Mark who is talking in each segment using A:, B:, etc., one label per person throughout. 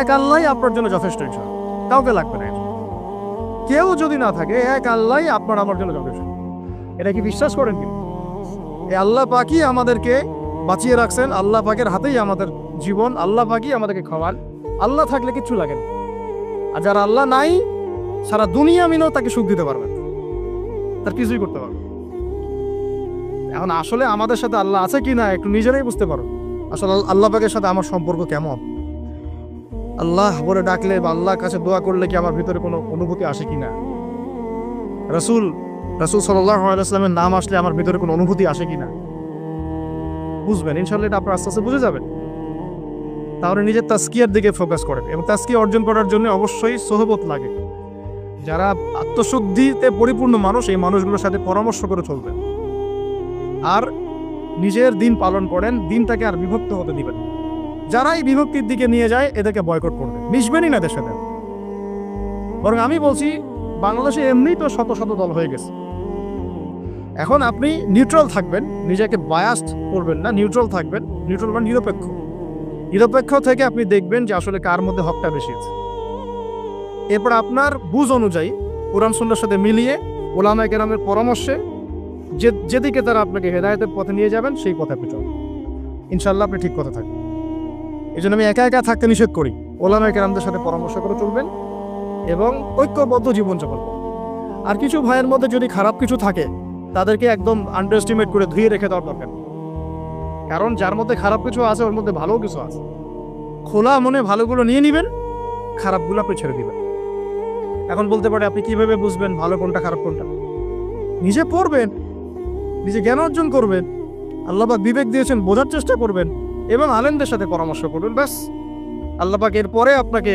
A: এক আল্লাহই আপনার জন্য যথেষ্ট, ইনশাআল্লাহ কাউকে লাগবে না। কেউ যদি না থাকে, এক আল্লাহই আপনার আমার জন্য যথেষ্ট। এটা কি বিশ্বাস করেন? কি এই আল্লাহ পাকই আমাদেরকে বাঁচিয়ে রাখছেন, আল্লাহ পাকের হাতেই আমাদের জীবন, আল্লাহ পাকই আমাদেরকে খাওয়ান। আল্লাহ থাকলে কিচ্ছু লাগে না। আর যারা আল্লাহ নাই, সারা দুনিয়া মিলেও তাকে সুখ দিতে পারবেন, তার কিছুই করতে পারবেন। এখন আসলে আমাদের সাথে আল্লাহ আছে কি না একটু নিজেরাই বুঝতে পারো। আসলে আল্লাহ পাকের সাথে আমার সম্পর্ক কেমন? আল্লাহ বলে ডাকলে বা আল্লাহর কাছে দোয়া করলে কি আমার ভিতরে কোনো অনুভূতি আসে কিনা? রাসূল সাল্লাল্লাহু আলাইহি ওয়াসাল্লামের নাম আসলে আমার ভিতরে কোনো অনুভূতি আসে কিনা বুঝবেন। ইনশাআল্লাহ এটা আপনারা আস্তে আস্তে বুঝে যাবেন। তাহলে নিজের তাজকিয়ার দিকে ফোকাস করেন, এবং তাজকিয়া অর্জন করার জন্য অবশ্যই সোহবত লাগে। যারা আত্মশুদ্ধিতে পরিপূর্ণ মানুষ, এই মানুষগুলোর সাথে পরামর্শ করে চলবেন। আর নিজের দিন পালন করেন, দিনটাকে আর বিভক্ত হতে দিবেন। যারা এই বিভক্তির দিকে নিয়ে যায় এদেরকে বয়কট করবেন, মিশবেনই না এদের সাথে। বরং আমি বলছি, বাংলাদেশে এমনিই তো শত শত দল হয়ে গেছে। এখন আপনি নিউট্রাল থাকবেন, নিজেকে বায়াসড করবেন না, নিউট্রাল থাকবেন। নিউট্রাল মানে নিরপেক্ষ। নিরপেক্ষ থেকে আপনি দেখবেন যে আসলে কার মধ্যে হকটা বেশি আছে। এরপর আপনার বুঝ অনুযায়ী কোরআন সুন্নাহর সাথে মিলিয়ে ওলামায়ে কেরামের পরামর্শে যেদিকে তারা আপনাকে হেদায়েতের পথে নিয়ে যাবেন সেই পথে আপনি চলুন। ইনশাআল্লাহ আপনি ঠিক পথে থাকবেন। এই জন্য আমি একা একা থাকতে নিষেধ করি। ওলামায়ে কেরামদের সাথে পরামর্শ করে চলবেন এবং ঐক্যবদ্ধ জীবনযাপন করবেন। আর কিছু ভাইয়ের মধ্যে যদি খারাপ কিছু থাকে, তাদেরকে একদম আন্ডার এস্টিমেট করে ধুয়ে রেখে দেওয়ার দরকার। কারণ যার মধ্যে খারাপ কিছু আছে ওর মধ্যে ভালো কিছু আছে। খোলা মনে ভালোগুলো নিয়ে নেবেন, খারাপগুলো আপনি ছেড়ে দিবেন। এখন বলতে পারে, আপনি কিভাবে বুঝবেন ভালো কোনটা খারাপ কোনটা? নিজে পড়বেন, নিজে জ্ঞান অর্জন করবেন, আল্লাহ পাক বিবেক দিয়েছেন, বোঝার চেষ্টা করবেন এবং আলেমদের সাথে পরামর্শ করবেন। ব্যাস, আল্লাহ পাক এরপরে আপনাকে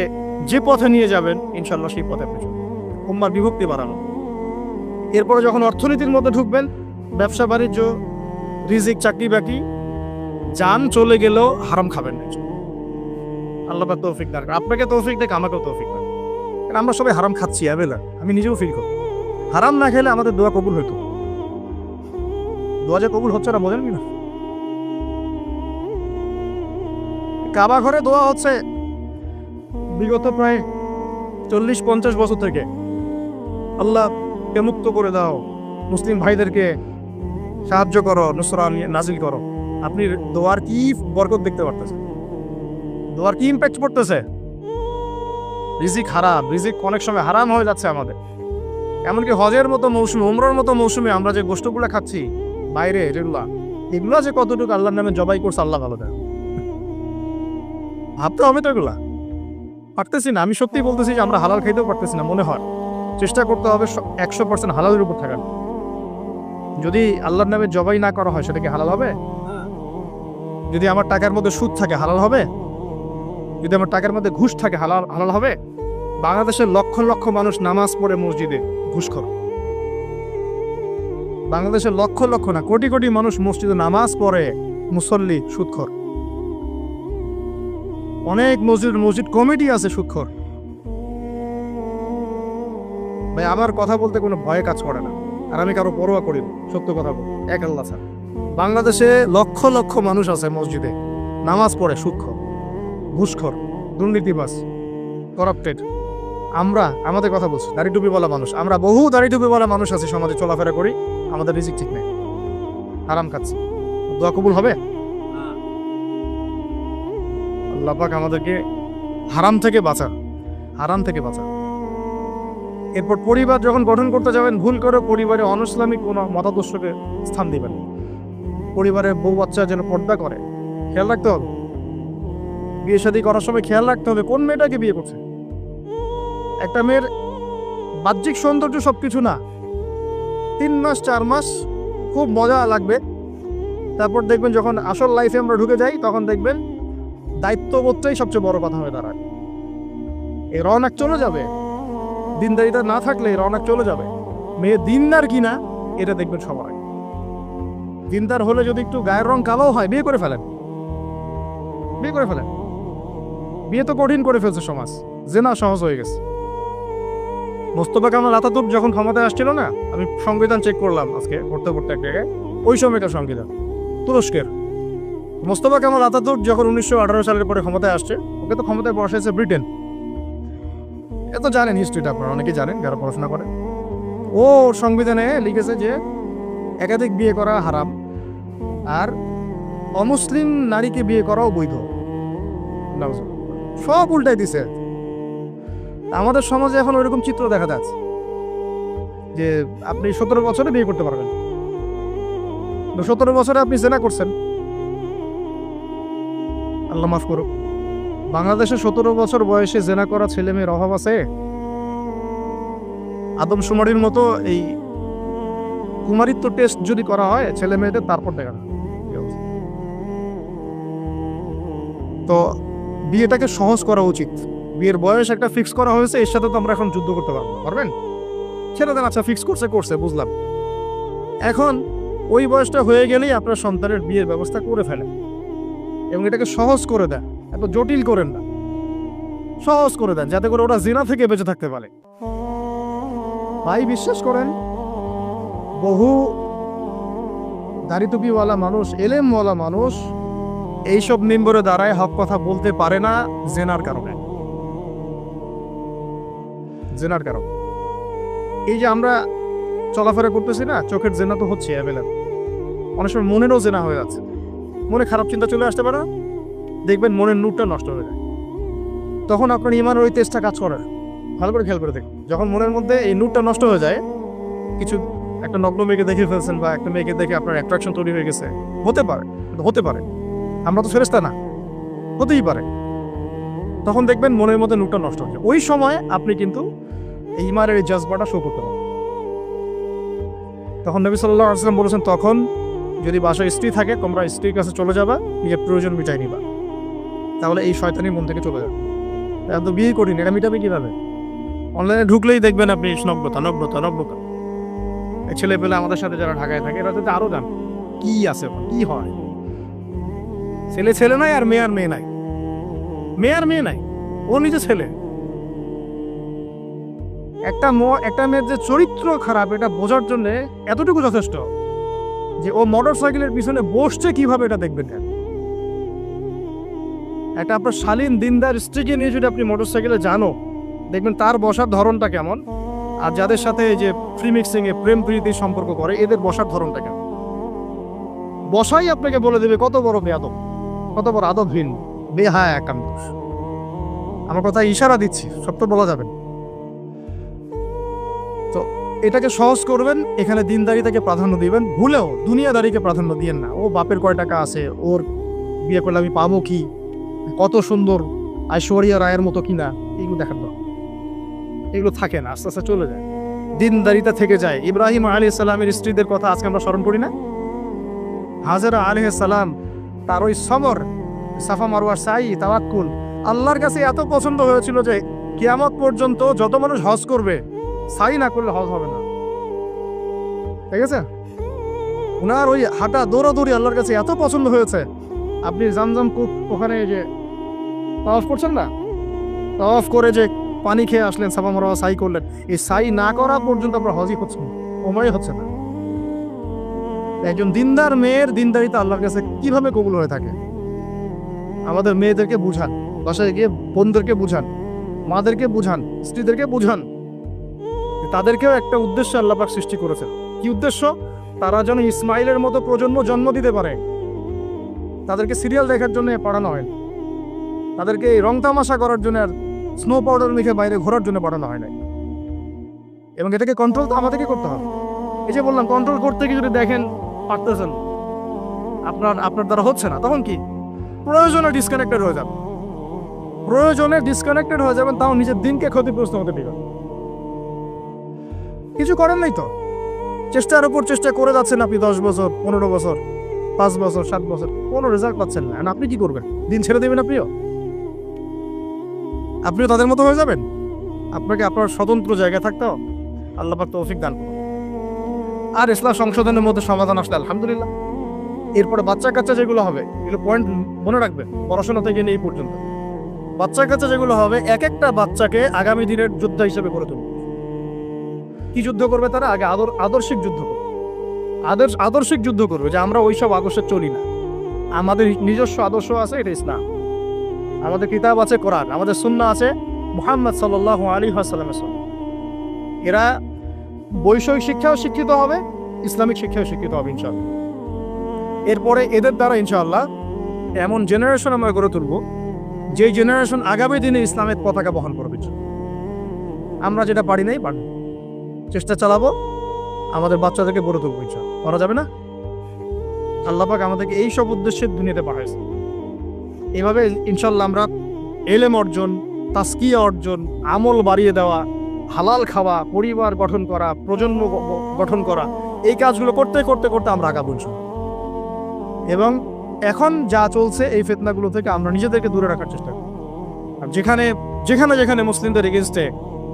A: যে পথে নিয়ে যাবেন ইনশাআল্লাহ সেই পথে আপনি চলবেন। উম্মার বিভক্তি বাড়ানো। এরপরে যখন অর্থনীতির মধ্যে ঢুকবেন, ব্যবসা বাণিজ্য, রিজিক, চাকরি বাকরি, জান চলে গেলেও হারাম খাবেন না। আল্লাহ পাক তৌফিক দান করেন, আপনাকে তৌফিক দেখ, আমাকেও তৌফিক দান। কারণ আমরা সবাই হারাম খাচ্ছি অ্যাভেলা, আমি নিজেও ফিল করি। হারাম না খেলে আমাদের দোয়া কবুল হইতো। দোয়া যে কবুল হচ্ছে না বোঝেন কি না? কাবা ঘরে দোয়া হচ্ছে বিগত প্রায় 40-50 বছর থেকে। আল্লাহ কে মুক্ত করে দাও, মুসলিম ভাইদেরকে সাহায্য করো, নুসরা নাজিল করো। আপনি দোয়ার কি বরকত দেখতে পারতেছেন? দোয়ার কি ইম্প্যাক্ট পড়তেছে? রিজিক হারাম, রিজিক অনেক সময় হারাম হয়ে যাচ্ছে আমাদের। এমনকি হজের মতো মৌসুমে, উমরার মতো মৌসুমে আমরা যে গোষ্ঠগুলো খাচ্ছি বাইরে, এগুলা যে কতটুকু আল্লাহর নামে জবাই করছে আল্লাহ ভালো দেয়। ভাবতে হবে তো, এগুলা পারতেছি না। আমি সত্যি বলতেছি যে আমরা হালাল খাইতেও পারতেছি না। মনে হয় চেষ্টা করতে হবে 100% হালালের উপর থাকার। যদি আল্লাহর নামে জবাই না করা হয় সেটা কি হালাল হবে? যদি আমার টাকার মধ্যে সুদ থাকে হালাল হবে? যদি আমার টাকার মধ্যে ঘুষ থাকে হালাল হবে? বাংলাদেশের লক্ষ লক্ষ মানুষ নামাজ পড়ে মসজিদে ঘুষখোর। বাংলাদেশের লক্ষ লক্ষ না, কোটি কোটি মানুষ মসজিদে নামাজ পড়ে, মুসল্লি সুদখোর। অনেক মসজিদ কমিটি আছে সুদখোর। ভাই, আমার কথা বলতে কোনো ভয়ে কাজ করে না, আর আমি কারো পরোয়া করি না। সত্য কথা বল, এক আল্লাহ ছাড়া। বাংলাদেশে লক্ষ লক্ষ মানুষ আছে মসজিদে নামাজ পড়ে সুদখোর, ঘুষখোর, দুর্নীতিবাজ, করাপ্টেড। আমাদের কথা বলছি, দাড়ি টুপি বলা মানুষ, আমরা বহু দাড়ি টুপি বলা মানুষ আছে সমাজে চলাফেরা করি, আমাদের রিজিক ঠিক নেই, হারাম খাচ্ছি। দোয়া কবুল হবে? আল্লাহ পাক আমাদেরকে হারাম থেকে বাঁচান, হারাম থেকে বাঁচান। এরপর পরিবার যখন গঠন করতে যাবেন, ভুল করে পরিবারে অনইসলামিক কোনো মতাদর্শকে স্থান দিবেন। পরিবারের বউ বাচ্চা যেন পর্দা করে, খেয়াল রাখতে হবে। বিয়ে শাদী করার সময় খেয়াল রাখতে হবে কোন মেয়েটাকে বিয়ে করছে। একটা মেয়ের বাহ্যিক সৌন্দর্য সবকিছু না। 3 মাস 4 মাস খুব মজা লাগবে, তারপর দেখবেন যখন আসল লাইফে আমরা ঢুকে যাই তখন দেখবেন দায়িত্ববোধটাই সবচেয়ে বড় কথা হয়ে দাঁড়ায়। এই রওনাক চলে যাবে, দিনদারিতা না থাকলে এই রওনাক চলে যাবে। মেয়ে দিনদার কিনা এটা দেখবেন সবাই। দিনদার হলে যদি একটু গায়ের রং কালো হয়, বিয়ে করে ফেলেন, বিয়ে করে ফেলেন। বিয়ে তো কঠিন করে ফেলছে সমাজ, জেনা সহজ হয়ে গেছে। মোস্তফা কামাল আতাতুর্ক যখন ক্ষমতায় আসছিল না, আমি সংবিধান চেক করলাম আজকে পড়তে পড়তে এক জায়গায়, ওই সময়কার সংবিধান তুরস্কের মোস্তফা কামাল আতাতুর্ক যখন 1918 সালের পরে ক্ষমতায় আসছে, ওকে তো ক্ষমতায় বসাইছে ব্রিটেন। এত জানেন হিস্ট্রিটা, আপনারা অনেকেই জানেন যারা পড়াশোনা করেন। ও সংবিধানে লিখেছে যে একাধিক বিয়ে করা হারাম, আর অমুসলিম নারীকে বিয়ে করাও বৈধ। সব উল্টাই দিছে। আমাদের সমাজে এখন ওইরকম চিত্র দেখা যাচ্ছে যে আপনি 17 বছরে বিয়ে করতে পারবেন, 17 বছরে আপনি জেনা করছেন, আল্লাহ মাফ করুক। বাংলাদেশে 17 বছর বয়সে জেনা করা ছেলে মেয়ের অভাব আছে? আদমশুমারির মতো এই কুমারিত্ব টেস্ট যদি করা হয় ছেলে মেয়েদের, তারপর দেখা যায়। তো বিয়েটাকে সহজ করা উচিত। বিয়ের বয়স একটা ফিক্স করা হয়েছে, এর সাথে তো আমরা এখন যুদ্ধ করতে পারবেন? ছেড়ে দেন, আচ্ছা ফিক্স করছে বুঝলাম। এখন ওই বয়সটা হয়ে গেলেই আপনার সন্তানের বিয়ের ব্যবস্থা করে ফেলেন এবং এটাকে সহজ করে দেন, এত জটিল করেন না, সহজ করে দেন যাতে করে ওরা জিনা থেকে বেঁচে থাকতে পারে। ভাই বিশ্বাস করেন, বহু দাড়ি টুপিওয়ালা মানুষ, এলেমওয়ালা মানুষ এইসব মিম্বরে দাঁড়ায় হক কথা বলতে পারে না জেনার কারণে। এই যে আমরা চলাফেরা করতেছি না, চোখের জেনা তো হচ্ছে অ্যাভেলেবল। অনেক সময় মনেরও জেনা হয়ে যাচ্ছে, মনে খারাপ চিন্তা চলে আসতে পারে, দেখবেন মনের নূরটা নষ্ট হয়ে যায়। তখন আপনার ইমানের ওই তেজটা কাজ করে। ভালো করে খেয়াল করে দেখুন, যখন মনের মধ্যে এই নূরটা নষ্ট হয়ে যায়, কিছু একটা নগ্ন মেয়েকে দেখে ফেলছেন বা একটা মেয়েকে দেখে আপনার অ্যাট্রাকশন তৈরি হয়ে গেছে, হতে পারে, আমরা তো ফেরেশতা না, হতেই পারে। তখন দেখবেন মনের মধ্যে নূরটা নষ্ট হয়ে যায়। ওই সময় আপনি কিন্তু এই ইমানের এই জজবাটা শো করতে পারেন। তখন নবী সাল্লাল্লাহু আলাইহি ওয়াসাল্লাম বলেছেন, তখন যদি বাসায় স্ত্রী থাকে, তোমরা স্ত্রীর কাছে চলে যাবা, নিজের প্রয়োজন মিটাই নিবা, তাহলে এই শয়তানির মন থেকে চলে যাবে। তো বিয়ে করিনি, এটা মিটাবে কিভাবে? অনলাইনে ঢুকলেই দেখবেন আপনি নগ্নতা। এই ছেলে পেলে আমাদের সাথে যারা ঢাকায় থাকে, এরা যাতে আরো জান কি আছে, কি হয়। ছেলে নাই আর মেয়ে নাই, ও নিজে ছেলে। একটা মেয়ের যে চরিত্র খারাপ, এটা বোঝার জন্য এতটুকু যথেষ্ট যে ও মোটর সাইকেলের পিছনে বসছে কিভাবে, এটা দেখবেন। একটা আপনার শালীন দিনদার স্ত্রীকে নিয়ে যদি আপনি মোটর সাইকেলে জানো, দেখবেন তার বসার ধরনটা কেমন। আর যাদের সাথে এই যে ফ্রি মিক্সিং এ প্রেম প্রীতির সম্পর্ক করে, এদের বসার ধরনটা কেমন, বসাই আপনাকে বলে দেবে কত বড় বেয়াদব, কত বড় আদবহীন, বেহায়া একান্ত। আমার কথা ইশারা দিচ্ছি, সব তো বলা যাবে। তো এটাকে সহজ করবেন, এখানে দিনদারিতাকে প্রাধান্য দিবেন, ভুলেও দুনিয়াদারিকে প্রাধান্য দিয়েন না। ও বাপের কয় টাকা আছে, ওর বিয়ে করলে আমি পাবো কি, কত সুন্দর ঐশ্বরিয়া রায়ের মতো কিনা, এইগুলো দেখার দরকার। এগুলো থাকে না, আস্তে আস্তে চলে যায়, দিনদারিতা থেকে যায়। ইব্রাহিম আলাইহিস সালামের স্ত্রীদের কথা আজকে আমরা স্মরণ করি না? হাজেরা আলাইহিস সালাম, তার ওই সবর, সাফা মারওয়ার সাই, তাওয়াক্কুল আল্লাহর কাছে এত পছন্দ হয়েছিল যে কিয়ামত পর্যন্ত যত মানুষ হজ করবে, সাই না করলে হজ হবে না। ঠিক আছে? ওনার ওই হাঁটা দৌড়াদৌড়ি আল্লাহর কাছে এত পছন্দ হয়েছে। আপনি জামজাম কূপ ওখানে যে তাওয়াফ করছেন না, তাওয়াফ করে যে পানি খেয়ে আসলেন, সাফা মারওয়া সাই করলেন, এই সাই না করা পর্যন্ত আপনার হজই হচ্ছে না, ওমরাই হচ্ছে না। একজন দিনদার মেয়ের দিনদারিতা আল্লাহর কাছে কিভাবে কবুল হয়ে থাকে? আমাদের মেয়েদেরকে বুঝান, বাসায় গিয়ে বোনদেরকে বুঝান, মাদেরকে বুঝান, স্ত্রীদেরকে বুঝান, তাদেরকেও একটা উদ্দেশ্য আল্লাহ পাক সৃষ্টি করেছেন। কি উদ্দেশ্য? তারা যেন ইসমাইলের মতো প্রজন্ম জন্ম দিতে পারে। তাদেরকে সিরিয়াল দেখার জন্য পড়ানো হয়, তাদেরকে এই রং তামাশা করার জন্য আর স্নো পাউডার মেখে বাইরে ঘোরার জন্য পড়ানো হয় নাই। এবং এটাকে কন্ট্রোল তো আমাদেরকে করতে হবে। এই যে বললাম, কন্ট্রোল করতে গিয়ে যদি দেখেন পারতেছেন, আপনার দ্বারা হচ্ছে না, তখন কি প্রয়োজনে ডিসকানেক্টেড হয়ে যাবেন, তাও নিজের দিনকে ক্ষতিগ্রস্ত হতে দিবেন। কিছু করেন নাই তো, চেষ্টার উপর চেষ্টা করে যাচ্ছেন আপনি 10 বছর, 15 বছর, 5 বছর, 7 বছর, কোনো রেজাল্ট পাচ্ছেন না। আপনি কি করবেন? দিন ছেড়ে দেবেন? আপনিও তাদের মতো হয়ে যাবেন? আপনাকে আপনার স্বতন্ত্র জায়গায় থাকতে হবে। আল্লাহ পাক তৌফিক দান করুন। আর ইসলাম সংশোধনের মধ্যে সমাধান আসলে আলহামদুলিল্লাহ। এরপরে বাচ্চা কাচ্চা যেগুলো হবে, এগুলো পয়েন্ট মনে রাখবেন, পড়াশোনা থেকে নিয়ে এই পর্যন্ত বাচ্চা কাচ্চা যেগুলো হবে, এক একটা বাচ্চাকে আগামী দিনের যোদ্ধা হিসেবে গড়ে তুলবে। কি যুদ্ধ করবে তারা? আগে আদর্শিক যুদ্ধ করবে, আদর্শিক যুদ্ধ করবে যে আমরা ওইসব আদর্শে চলি না, আমাদের নিজস্ব আদর্শ আছে, এটা ইসলাম। আমাদের কিতাব আছে কোরআন, আমাদের সুন্নাহ আছে মুহাম্মদ সাল্লাল্লাহু আলাইহি ওয়াসাল্লামের সুন্নাহ। এরা বৈষয়িক শিক্ষাও শিক্ষিত হবে, ইসলামিক শিক্ষাও শিক্ষিত হবে ইনশাআল্লাহ। এরপরে এদের দ্বারা ইনশাআল্লাহ এমন জেনারেশন আমরা গড়ে তুলব, যে জেনারেশন আগামী দিনে ইসলামের পতাকা বহন করবে। আমরা যেটা পারি নাই পারি, চেষ্টা চালাবো আমাদের বাচ্চাদেরকে গড়ে তুলবো ইনশাআল্লাহ। করা যাবে না? আল্লাহ পাক আমাদেরকে এই সব উদ্দেশ্যে দুনিয়াতে পাঠাইছে। এভাবে ইনশাআল্লাহ আমরা এলেম অর্জন, তাসকিয়া অর্জন, আমল বাড়িয়ে দেওয়া, হালাল খাওয়া, পরিবার গঠন করা, প্রজন্ম গঠন করা, এই কাজগুলো করতে করতে করতে আমরা আগাবো ইনশাআল্লাহ। এবং এখন যা চলছে এই ফিতনাগুলো থেকে আমরা নিজেদেরকে দূরে রাখার চেষ্টা করি। আর যেখানে যেখানে যেখানে মুসলিমদের এগেনস্টে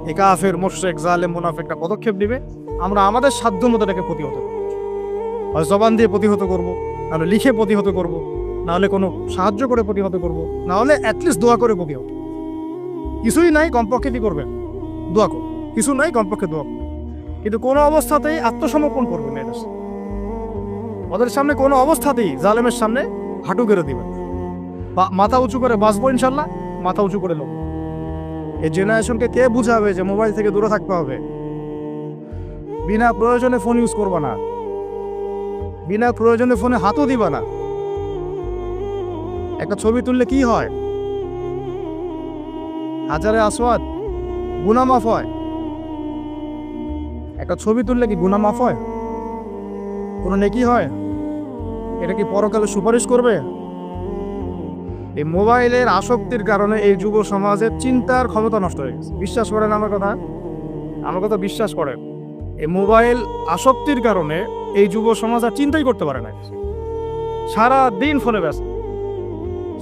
A: এই কাফের, মুশরিক, জালেম, মুনাফিকরা পদক্ষেপ দিবে, আমরা আমাদের সাধ্য মতো এটাকে প্রতিহত করব। হয় জবান দিয়ে প্রতিহত করব, নাহলে লিখে প্রতিহত করব, নাহলে কোনো সাহায্য করে প্রতিহত করব, নাহলে অ্যাটলিস্ট দোয়া করে প্রতিহত। কিছুই নাই কমপক্ষে কি করবেন? দোয়া করুন। কিছু নাই কমপক্ষে দোয়া করুন। কিন্তু কোনো অবস্থাতেই আত্মসমর্পণ করবেন না। ওদের সামনে কোনো অবস্থাতেই জালেমের সামনে হাঁটু গেড়ে দিবেন। মাথা উঁচু করে বাঁচবো ইনশাল্লাহ, মাথা উঁচু করে নেব। এই জেনারেশনকে কে বুঝাবে যে মোবাইল থেকে দূরে থাকতে হবে? বিনা প্রয়োজনে ফোন ইউজ করবা না, বিনা প্রয়োজনে ফোনে হাতও দিবা না। একটা ছবি তুললে কি হয়? হাজারে আসওয়াদ গুনাহ মাফ হয়। একটা ছবি তুললে কি গুনাহ মাফ হয়? কোনো নেকি হয়? এটা কি পরকালে সুপারিশ করবে? এই মোবাইলের আসক্তির কারণে এই যুব সমাজের চিন্তার ক্ষমতা নষ্ট হয়ে গেছে। বিশ্বাস করেন আমার কথা, আমার কথা বিশ্বাস করেন। এই মোবাইল আসক্তির কারণে এই যুব সমাজ আর চিন্তাই করতে পারে না। সারা দিন ফোনে ব্যস্ত,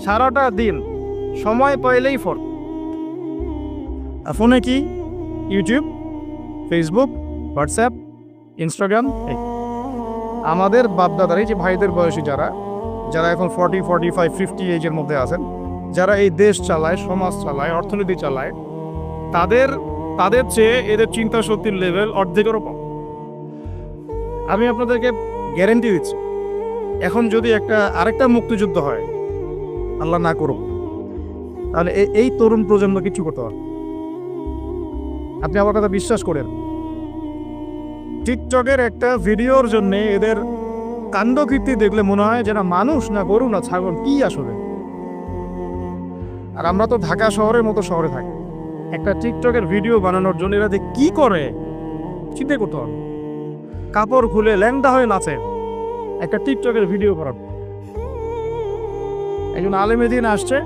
A: সারাটা দিন সময় পাইলেই ফোন। আর ফোনে কি? YouTube, Facebook, WhatsApp, Instagram. আমাদের বাপদাদার, এই যে ভাইদের বয়সী যারা যারা এখন 40, 45, 50 এজের মধ্যে আছেন, যারা এই দেশ চালায়, সমাজ চালায়, অর্থনীতি চালায়, তাদের চেয়ে এদের চিন্তা শক্তির লেভেল অর্ধেকেরও কম। আমি আপনাদেরকে গ্যারেন্টি দিচ্ছি, এখন যদি আরেকটা মুক্তিযুদ্ধ হয়, আল্লাহ না করুক, তাহলে এই তরুণ প্রজন্ম কিছু করতে পারবে। আপনি আমার কথা বিশ্বাস করেন। টিকটকের একটা ভিডিওর জন্য এদের কাণ্ডকীর্তি দেখলে মনে হয় যেন মানুষ না গরু না ছাগল, কি আসলে। আর আমরা তো ঢাকা শহরের মতো শহরে থাকি, একটা টিকটকের ভিডিও বানানোর জন্য এরা যে কি করে চিন্তা করতে হবে। কাপড় খুলে ল্যাংটা হয়ে নাচে একটা টিকটকের ভিডিও করার। একজন আলেম দিন আসছে,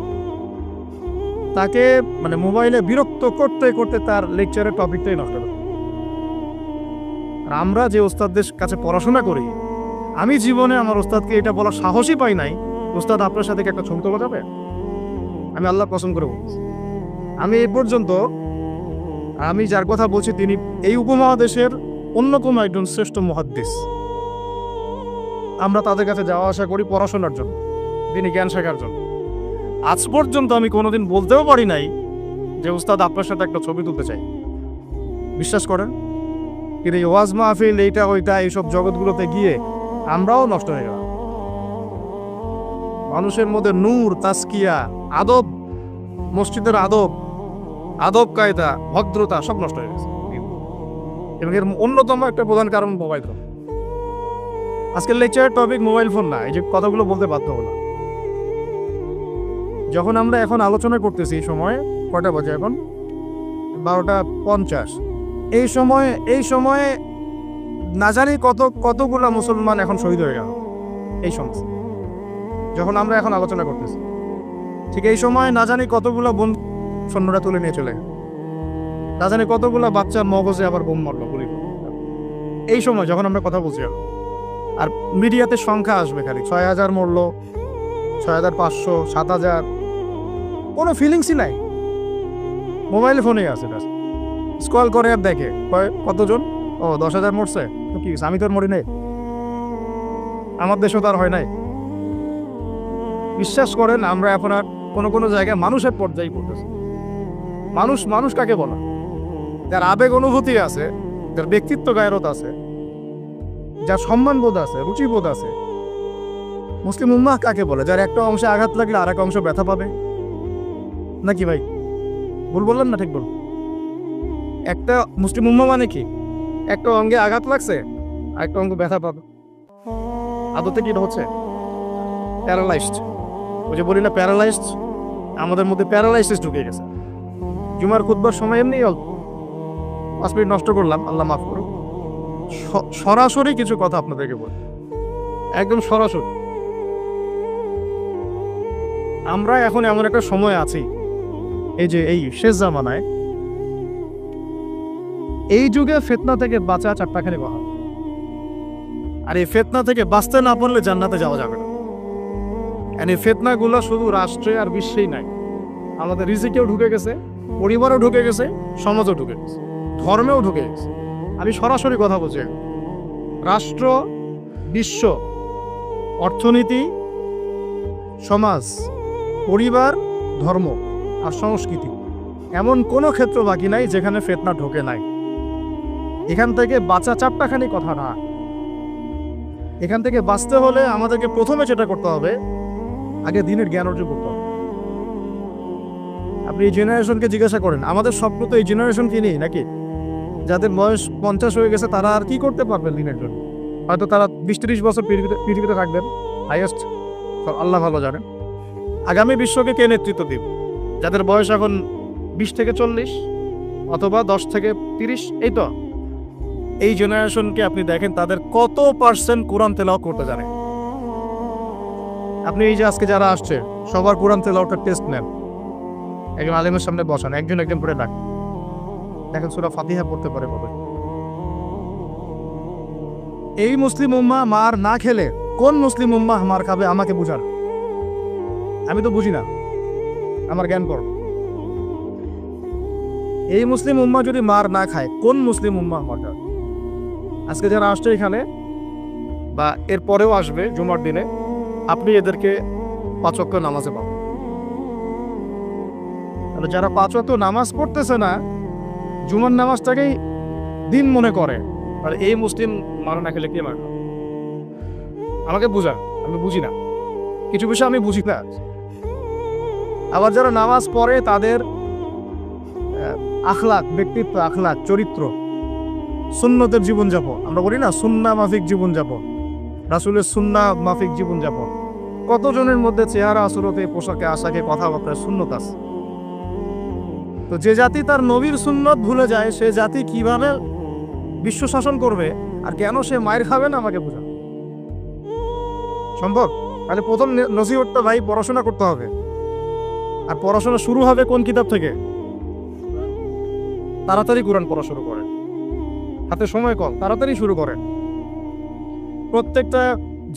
A: তাকে মানে মোবাইলে বিরক্ত করতে করতে তার লেকচারের টপিকটাই নষ্ট করে। আর আমরা যে ওস্তাদদের কাছে পড়াশোনা করি, আমি জীবনে আমার ওস্তাদকে এটা বলার সাহসই পাই নাই, ওস্তাদ আপনার সাথে একটা ছবি তোলা যাবে? আমি আল্লাহ কসম করে বলছি, আমি এই পর্যন্ত, আমি যার কথা বলছি তিনি এই উপমহাদেশের অন্যতম একজন শ্রেষ্ঠ মুহাদ্দিস। আমরা তাদের কাছে যাওয়া আসা করি পড়াশোনার জন্য, তিনি জ্ঞান শেখার জন্য। আজ পর্যন্ত আমি কোনোদিন বলতেও পারি নাই যে উস্তাদ আপনার সাথে একটা ছবি তুলতে চাই। বিশ্বাস করেন। কিন্তু এই ওয়াজ মাহফিল, এইটা ওইটা, এইসব জগৎগুলোতে গিয়ে আমরাও নষ্ট হয়ে গেলাম। মানুষের মধ্যে নূর, তাসকিয়া, আদব, মসজিদের আদব কায়দা, ভদ্রতা সব নষ্ট হয়ে গেছে। এবং এর অন্যতম একটা প্রধান কারণ মোবাইল ফোন। আজকের লেকচারের টপিক মোবাইল ফোন না, এই যে কথাগুলো বলতে বাধ্য হলাম। যখন আমরা এখন আলোচনা করতেছি, এই সময় কয়টা বাজে? এখন 12:50। এই সময়ে না জানি কতগুলা মুসলমান এখন শহীদ হয়ে গেল এই সময়, যখন আমরা এখন আলোচনা করতেছি। ঠিক এই সময় না জানি কতগুলা বোন সৈন্যরা তুলে নিয়ে চলে গেল, না জানি কতগুলা বাচ্চার মগজে আবার বোম মারলো, গুলি। এই সময় যখন আমরা কথা বলছি, আর মিডিয়াতে সংখ্যা আসবে খালি 6,000 মরলো, 6,500, 7,000, কোনো ফিলিংসই নাই। মোবাইল ফোনেই আছে, স্ক্রল করে আর দেখে কতজন, ও 10,000 মরছে, তো কি আমি তো আর মরি নাই, আমার দেশও তার হয় নাই। বিশ্বাস করেন, আমরা এখন আর কোনো জায়গায় মানুষের পর্যায়ে পড়তেছি। মানুষ কাকে বলা? যার আবেগ অনুভূতি আছে, যার ব্যক্তিত্ব গায়রত আছে, যার সম্মানবোধ আছে, রুচিবোধ আছে, মুসলিম উম্মাহ কাকে বলে? যার একটা অংশে আঘাত লাগলে আর এক অংশ ব্যথা পাবে নাকি ভাই? ভুল বললাম না ঠিক বল? একটা মুসলিম উম্মাহ মানে কি? একটা অঙ্গে আঘাত লাগছে আর একটা অঙ্গ ব্যথা পাবে। আদতে কি হচ্ছে? প্যারালাইজড। ওই যে বলি না প্যারালাইজড, আমাদের মধ্যে প্যারালাইসিস ঢুকে গেছে। জুমার খুতবার সময় এমনি অল্প 5 মিনিট নষ্ট করলাম, আল্লাহ মাফ করুক। সরাসরি কিছু কথা আপনাদেরকে বলি, একদম সরাসরি। আমরা এখন এমন একটা সময় আছি, এই যে এই শেষ জামানায়, এই যুগে ফিতনা থেকে বাঁচা চারটাখানি কথা। আর এই ফিতনা থেকে বাঁচতে না পারলে জান্নাতে যাওয়া যাবে না। এই ফিতনাগুলো শুধু রাষ্ট্রে আর বিশ্বেই নাই, আমাদের রিজিকেও ঢুকে গেছে, পরিবারও ঢুকে গেছে, সমাজও ঢুকে গেছে, ধর্মেও ঢুকে গেছে। আমি সরাসরি কথা বলছি, রাষ্ট্র, বিশ্ব, অর্থনীতি, সমাজ, পরিবার, ধর্ম আর সংস্কৃতি, এমন কোনো ক্ষেত্র বাকি নাই যেখানে ফিতনা ঢোকে নাই। এখান থেকে বাঁচা চারটাখানি কথা না। এখান থেকে বাঁচতে হলে আমাদেরকে প্রথমে যেটা করতে হবে, আগে দিনের জ্ঞান অর্জন করতে হবে। আপনি এই জেনারেশনকে জিজ্ঞাসা করেন, আমাদের স্বপ্ন তো এই জেনারেশন কি নেই নাকি? যাদের বয়স 50 হয়ে গেছে তারা আর কি করতে পারবেন দিনের জন্য? হয়তো তারা 20-30 বছর পৃথিবীতে থাকবেন হাইয়েস্ট, আল্লাহ ভালো জানেন। আগামী বিশ্বকে কে নেতৃত্ব দিবে? যাদের বয়স এখন 20 থেকে 40 অথবা 10 থেকে 30, এই তো এই জেনারেশনকে আপনি দেখেন তাদের কত % কোরআন তেলাওয়াত করতে জানে। আপনি এই যে আজকে যারা আসছে সবার কোরআন তেলাওয়াতের টেস্ট নেন, একজন আলেমের সামনে বসান, একজন একজন করে ডাক, দেখেন সূরা ফাতিহা পড়তে পারে কবে। এই মুসলিম উম্মাহ মার না খেলে কোন মুসলিম উম্মাহ মার খাবে আমাকে বুঝান। আমি তো বুঝি না, আমার জ্ঞান কর। এই মুসলিম উম্মাহ যদি মার না খায় কোন মুসলিম উম্মাহ মার খাবে? আজকে যারা আসছে এখানে বা এর পরেও আসবে জুমার দিনে, আপনি এদেরকে 5 ওয়াক্ত নামাজে পাবেন। তাহলে যারা 5 ওয়াক্ত নামাজ পড়তেছে না, জুমার নামাজটাকেই দিন মনে করে, আর এই মুসলিম মার না খেলে কে মার? আমাকে বুঝা, আমি বুঝি না, কিছু বিষয় আমি বুঝি না। আবার যারা নামাজ পড়ে তাদের আখলাক, ব্যক্তিত্ব, আখলাক, চরিত্র, সুন্নতের জীবনযাপন, আমরা বলি না সুন্না মাফিক জীবনযাপন, রাসূলের সুন্না মাফিক জীবনযাপন, কতজনের মধ্যে চেহারা, সুরতে, পোশাকে, আশাকে, কথাবার্তায় সুন্নত আছে। তো যে জাতি তার নবীর সুন্নত ভুলে যায়, সে জাতি কিভাবে বিশ্ব শাসন করবে আর কেন সে মায়ের খাবে না? আমাকে বোঝা সম্ভব? তাহলে প্রথম নসিহতটা ভাই পড়াশোনা করতে হবে। আর পড়াশোনা শুরু হবে কোন কিতাব থেকে? তাড়াতাড়ি কোরআন পড়া শুরু করেন, হাতে সময় কম, তাড়াতাড়ি শুরু করেন। প্রত্যেকটা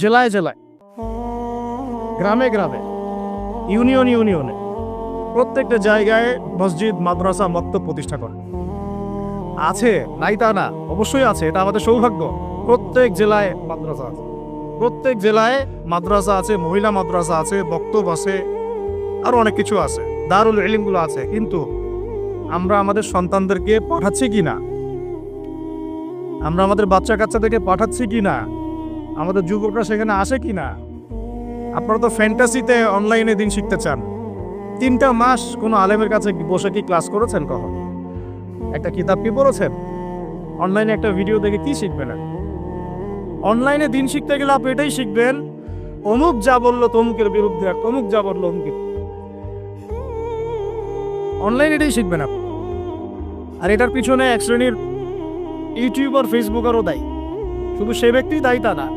A: জেলায় জেলায়, গ্রামে গ্রামে, ইউনিয়নে, প্রত্যেকটা জায়গায় মসজিদ, মাদ্রাসা, মক্তব প্রতিষ্ঠা করেন। আছে, নাই তা না, অবশ্যই আছে, এটা আমাদের সৌভাগ্য। প্রত্যেক জেলায় মাদ্রাসা আছে, প্রত্যেক জেলায় মাদ্রাসা আছে, মহিলা মাদ্রাসা আছে, বক্তব্য আছে, আরো অনেক কিছু আছে, দারুল ইলমগুলো আছে। কিন্তু আমরা আমাদের সন্তানদেরকে পাঠাচ্ছি কি না? আমরা আমাদের বাচ্চা কাচ্চাদেরকে পাঠাচ্ছি কি না? আমাদের যুবকরা সেখানে আসে কি না? আপনারা তো ফ্যান্টাসিতে অনলাইনে দিন শিখতে চান। 3টা মাস কোনো আলেমের কাছে বসে কি ক্লাস করেছেন? কখন একটা কিতাব কি পড়েছেন? অনলাইনে একটা ভিডিও দেখে কি শিখবেন? অনলাইনে দিন শিখতে গেলে আপনি এটাই শিখবেন, অমুক যা বললো তমুকের বিরুদ্ধে, আর তমুক যা বললো অমুকের। অনলাইন এটাই শিখবেন আপনি। আর এটার পিছনে এক শ্রেণীর ইউটিউবার, ফেসবুকারও দায়ী। শুধু সে ব্যক্তি দায়ী তা না,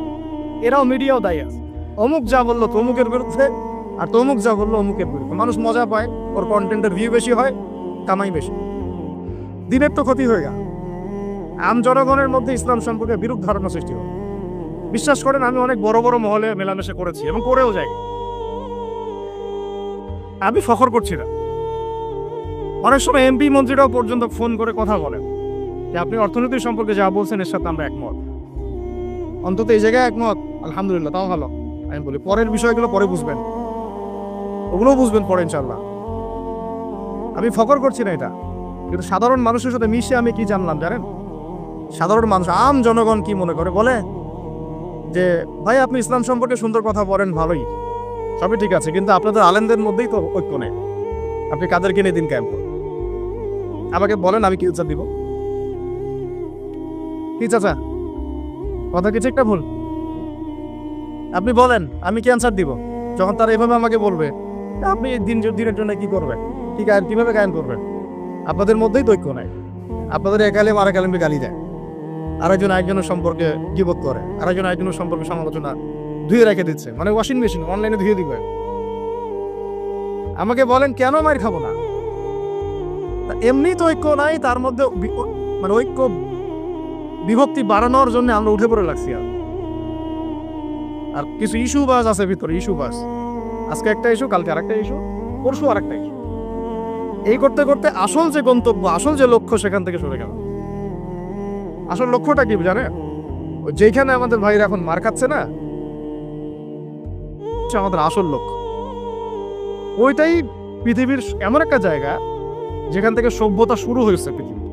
A: এরাও মিডিয়াও দায়ী আছে। অমুক যা বললো তমুকের বিরুদ্ধে, আর তমুক যা বললো অমুকের বিরুদ্ধে। মানুষ মজা পায়, ওর কন্টেন্টের ভিউ বেশি হয়, কামাই বেশি, দিনের তো ক্ষতি হয়ে গেল। আম জনগণের মধ্যে ইসলাম সম্পর্কে বিরূপ ধারণা সৃষ্টি হয়। বিশ্বাস করেন, আমি অনেক বড় বড় মহলে মেলামেশা করেছি এবং করেও যাই। আমি ফখর করছি না, অনেক সময় এমপি মন্ত্রীরাও পর্যন্ত ফোন করে কথা বলেন যে আপনি অর্থনীতি সম্পর্কে যা বলছেন এর সাথে আমরা একমত। অন্তত এই জায়গায় একমত, আলহামদুলিল্লাহ, তাও ভালো। আমি বলি পরের বিষয়গুলো পরে বুঝবেন, ওগুলোও বুঝবেন পরে ইনশাল্লাহ। আমি ফখর করছি না এটা, কিন্তু সাধারণ মানুষের সাথে মিশে আমি কি জানলাম জানেন? সাধারণ মানুষ, আম জনগণ কি মনে করে বলে, যে ভাই আপনি ইসলাম সম্পর্কে সুন্দর কথা বলেন, ভালোই, সবই ঠিক আছে, কিন্তু আপনাদের আলেমদের মধ্যেই তো ঐক্য নেই। আপনি কাদেরকে নিয়ে দিন ক্যাম্প? আমাকে বলেন, আমি কি উত্তর দিব? কি চাচা, কথা কিছু একটা ভুল? আপনি বলেন, আমি কি অ্যান্সার দিব? যখন তারা এভাবে আমাকে বলবে, আপনি দিনের জন্য কি করবেন, কিভাবে গায়ন করবেন? আপনাদের মধ্যেই তো ঐক্য নাই। আপনাদের এক আলেম আরেক আলেমকে গালি দেয়, আরেকজন আরেকজনের সম্পর্কে গীবত করে, আরেকজন আরেকজনের সম্পর্কে সমালোচনা ধুয়ে রেখে দিচ্ছে, মানে ওয়াশিং মেশিন অনলাইনে ধুয়ে দিবে। আমাকে বলেন কেন মার খাবো না? এমনি তো ঐক্য নাই, তার মধ্যে মানে ঐক্য বিভক্তি বাড়ানোর জন্য আমরা উঠে পড়ে লাগছি। আর কিছু ইস্যু বাস আছে ভিতরে, ইস্যু বাস, আজকে একটা ইস্যু, কালকে আরেকটা ইস্যু, পরশু আরেকটা ইস্যু। এই করতে করতে আসল যে গন্তব্য, আসল যে লক্ষ্য, সেখান থেকে সরে গেল। আসল লক্ষ্যটা কি জানে? যেখানে আমাদের ভাইরা এখন মার খাচ্ছে না, আমাদের আসল লক্ষ্য ওইটাই পৃথিবীর এমন একটা জায়গা যেখান থেকে সভ্যতা শুরু হয়েছে। পৃথিবী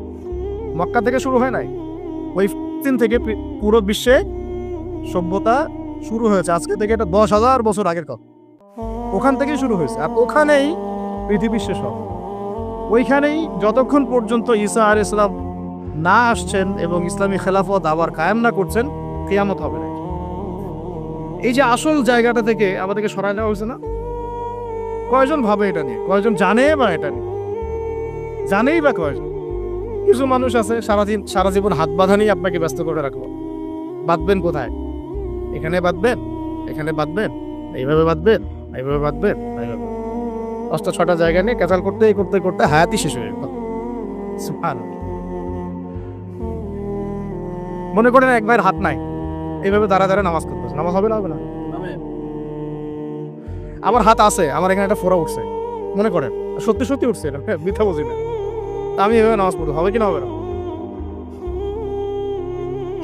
A: মক্কা থেকে শুরু হয় নাই, ওই দিন থেকে পুরো বিশ্বে সভ্যতা শুরু হয়েছে। আজকে থেকে এটা 10,000 বছর আগের কথা, ওখান থেকেই শুরু হয়েছে। আর ওখানেই পৃথিবীর শেষ হবে। ওইখানেই যতক্ষণ পর্যন্ত ঈসা আলাইহিস সালাম না আসছেন এবং ইসলামী খেলাফত আবার কায়েম না করছেন, কিয়ামত হবে না। এই যে আসল জায়গাটা থেকে আমাদেরকে সরাই নেওয়া হয়েছে না? কয়জন ভাবে এটা নিয়ে? কয়জন জানে বা এটা নিয়ে? জানেই বা কয়জন? কিছু মানুষ আছে সারা জীবন হাত বাঁধা নিয়ে আপনাকে ব্যস্ত করে রাখবো। বাঁধবেন কোথায়? এখানে বাঁধবেন, এখানে বাঁধবেন, এইভাবে বাঁধবেন, এইভাবে বাঁধবেন, এইভাবে 5টা-6টা জায়গা নিয়ে ক্যাচাল করতে করতে করতে হায়াতই শেষ হয়ে গেল। সুবহানাল্লাহ। মনে করেন এক ভাইয়ের হাত নাই, এইভাবে দাঁড়া দাঁড়া নামাজ করতেছে, নামাজ হবে না? হবে না? আমার হাত আছে, আমার এখানে একটা ফোড়া উঠছে, মনে করেন সত্যি সত্যি উঠছে, এটা মিথ্যা বুঝি না, আমি এভাবে নামাজ পড়বো, হবে কি না হবে না?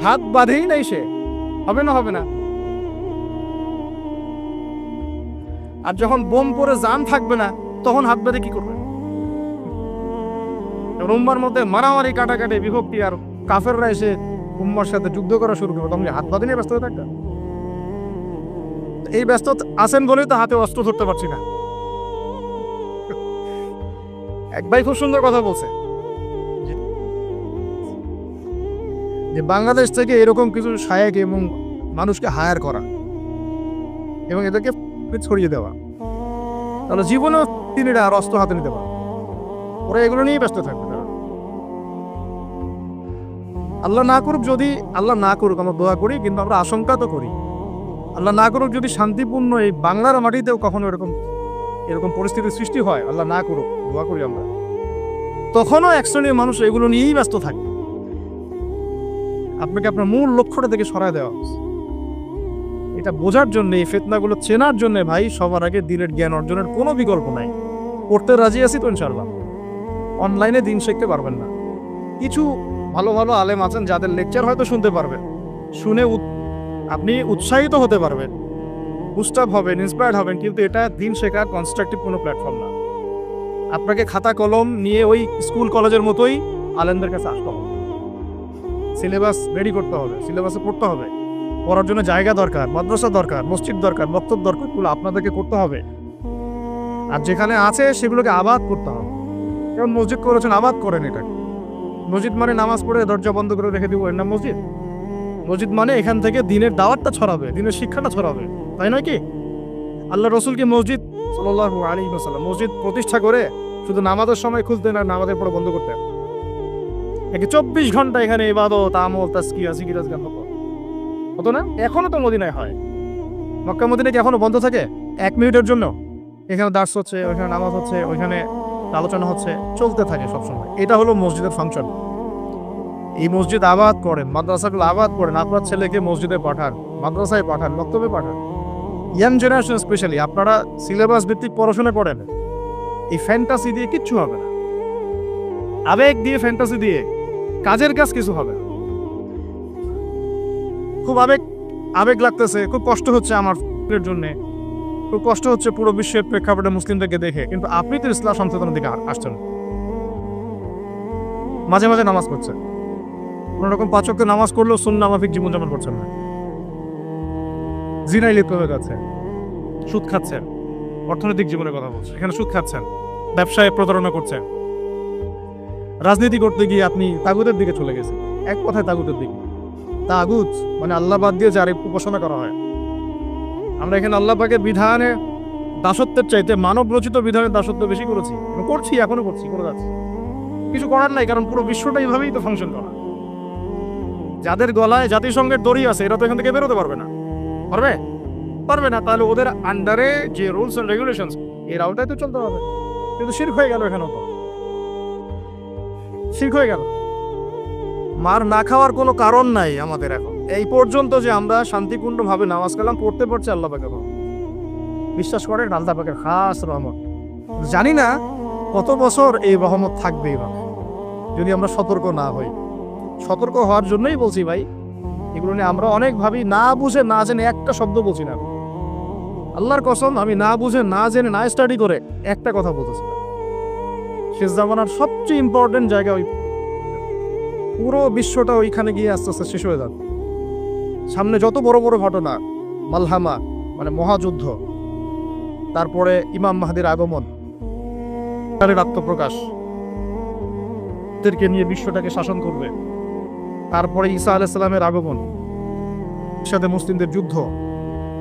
A: হাত বাঁধেই নাই সে, হবে না? হবে না? আর যখন বোম পরে জান থাকবে না, তখন হাত বাঁধে কি করবে? উম্মার মধ্যে মারামারি, কাটাকাটি, বিভক্তি, আর কাফেররা এসে উম্মার সাথে যুদ্ধ করা শুরু করবে, তখন হাত বাঁধে নিয়ে ব্যস্ত হয়ে থাকবে। এই ব্যস্ত আছেন বলেই তো হাতে অস্ত্র ধরতে পারছি না। এক ভাই খুব সুন্দর কথা বলছে যে বাংলাদেশ থেকে এরকম কিছু শায়েক এবং মানুষকে হায়ার করা এবং এদেরকে ছড়িয়ে দেওয়া, তাহলে জীবনেও তিনি আর অস্ত্র হাতে নিতে পারে, ওরা এগুলো নিয়েই ব্যস্ত থাকবে। আল্লাহ না করুক, যদি আল্লাহ না করুক, আমরা দোয়া করি, কিন্তু আমরা আশঙ্কা তো করি, আল্লাহ না করুক যদি শান্তিপূর্ণ এই বাংলার মাটিতেও কখনো এরকম পরিস্থিতির সৃষ্টি হয়, আল্লাহ না করুক, দোয়া করি আমরা, তখনও এক শ্রেণীর মানুষ এগুলো নিয়েই ব্যস্ত থাকবে। আপনাকে আপনার মূল লক্ষ্যটা থেকে সরায় দেওয়া হচ্ছে। এটা বোঝার জন্য, এই ফিতনাগুলো চেনার জন্য ভাই, সবার আগে দিনের জ্ঞান অর্জনের কোনো বিকল্প নাই। পড়তে রাজি আছি তো ইনশাআল্লাহ, অনলাইনে দিন শিখতে পারবেন না। কিছু ভালো ভালো আলেম আছেন যাদের লেকচার হয়তো শুনতে পারবেন, শুনে আপনি উৎসাহিত হতে পারবেন, বুস্ট আপ হবেন, ইন্সপায়ার্ড হবেন, কিন্তু এটা দিন শেখার কনস্ট্রাকটিভ কোনো প্ল্যাটফর্ম না। আপনাকে খাতা কলম নিয়ে ওই স্কুল কলেজের মতোই আলেমদের কাছে আসতে হবে, সিলেবাস রেডি করতে হবে, সিলেবাসে পড়তে হবে, পড়ার জন্য জায়গা দরকার, মাদ্রাসা দরকার, মসজিদ দরকার, বক্তব্য দরকার, এগুলো আপনাদেরকে করতে হবে। আর যেখানে আছে সেগুলোকে আবাদ করতে হবে। যেমন মসজিদ করেছেন, আবাদ করেন এটাকে। মসজিদ মানে নামাজ পড়ে দরজা বন্ধ করে রেখে দিব, এর নাম মসজিদ? মসজিদ মানে এখান থেকে দিনের দাওয়াতটা ছড়াবে, দিনের শিক্ষাটা ছড়াবে, তাই নয় কি? আল্লাহ রসুলকে মসজিদ সাল্লাল্লাহু আলাইহি ওয়াসাল্লাম মসজিদ প্রতিষ্ঠা করে শুধু নামাজের সময় খুলতেন আর নামাজের পরে বন্ধ করতেন। 24 ঘন্টা এখানে ইবাদত, আমল, তাজকিয়া, জিকির, আজকার হতো না? এখনো তো মদিনায় হয়। মক্কা মদিনায় কি এখনো বন্ধ থাকে 1 মিনিটের জন্য? এখানে দার্স হচ্ছে, ওইখানে নামাজ হচ্ছে, ওইখানে আলোচনা হচ্ছে, চলতে থাকে সবসময়। এটা হলো মসজিদের ফাংশন। এই মসজিদ আবাদ করেন, মাদ্রাসাগুলো আবাদ করেন, আপনার ছেলেকে মসজিদে পাঠান, মাদ্রাসায় পাঠান, বক্তব্যে পাঠান। ইয়াং জেনারেশন স্পেশালি আপনারা সিলেবাস ভিত্তিক পড়াশোনা করেন। এই ফ্যান্টাসি দিয়ে কিচ্ছু হবে না, আবেগ দিয়ে, ফ্যান্টাসি দিয়ে কাজের কাজ কিছু হবে না। খুব আবেগ লাগতেছে, খুব কষ্ট হচ্ছে আমার জন্য, খুব কষ্ট হচ্ছে পুরো বিশ্বের প্রেক্ষাপটে মুসলিমদেরকে দেখে, কিন্তু আপনি তো ইসলাম সচেতনের দিকে আসছেন। মাঝে মাঝে নামাজ পড়ছেন, কোনোরকম 5 ওয়াক্ত নামাজ করলেও সুন্নাহ মাফিক জীবনযাপন করছেন না। জিনায় লিপ্ত হয়ে যাচ্ছেন, সুদ খাচ্ছেন, অর্থনৈতিক জীবনের কথা বলছেন, এখানে সুদ খাচ্ছেন, ব্যবসায় প্রতারণা করছেন, রাজনীতি করতে গিয়ে আপনি তাগুতের দিকে চলে গেছেন। এক কথায় তাগুতের দিকে। তাগুত মানে আল্লাহ বাদ দিয়ে যার উপাসনা করা হয়। আমরা এখানে আল্লাহ পাকের বিধানে দাসত্বের চাইতে মানব রচিত বিধানের দাসত্ব বেশি করেছি এবং করছি, এখনো করছি, করে যাচ্ছি। কিছু করার নাই, কারণ পুরো বিশ্বটা এইভাবেই তো ফাংশন করা। যাদের গলায় জাতিসংঘের দড়ি আছে এরা তো এখান থেকে বেরোতে পারবে না। পারবে? পারবে না। তাহলে ওদের আন্ডারে যে রুলস এন্ড রেগুলেশনস এর আওতায় তো চলতে হবে। কিন্তু শিরক হয়ে গেল, এখানেও তো শিরক হয়ে গেল। মার না খাওয়ার কোনো কারণ নাই আমাদের এখন। এই পর্যন্ত যে আমরা শান্তিপূর্ণভাবে নামাজ কালাম পড়তে পারছি আল্লাহ পাকের রহমত। বিশ্বাস করেন আল্লাহ পাকের খাস রহমত। জানি না কত বছর এই রহমত থাকবে এইভাবে যদি আমরা সতর্ক না হই। সতর্ক হওয়ার জন্যই বলছি ভাই, এগুলো নিয়ে আমরা অনেক ভাবি, না বুঝে না জেনে একটা শব্দ বলছি না। আল্লাহর কসম, আমি না বুঝে না জেনে না স্টাডি করে একটা কথা বলতেছি। শেষ জামানার সবচেয়ে ইম্পর্টেন্ট জায়গা ওই, পুরো বিশ্বটা ওইখানে গিয়ে আস্তে আস্তে শেষ হয়ে যাবে। সামনে যত বড় বড় ঘটনা, মালহামা মানে মহাযুদ্ধ, তারপরে ইমাম মাহদির আগমন, তার আত্মপ্রকাশ, তাদেরকে নিয়ে বিশ্বটাকে শাসন করবে, তারপরে ঈসা আলাইহিস সালামের আগমন, সাথে মুসলিমদের যুদ্ধ,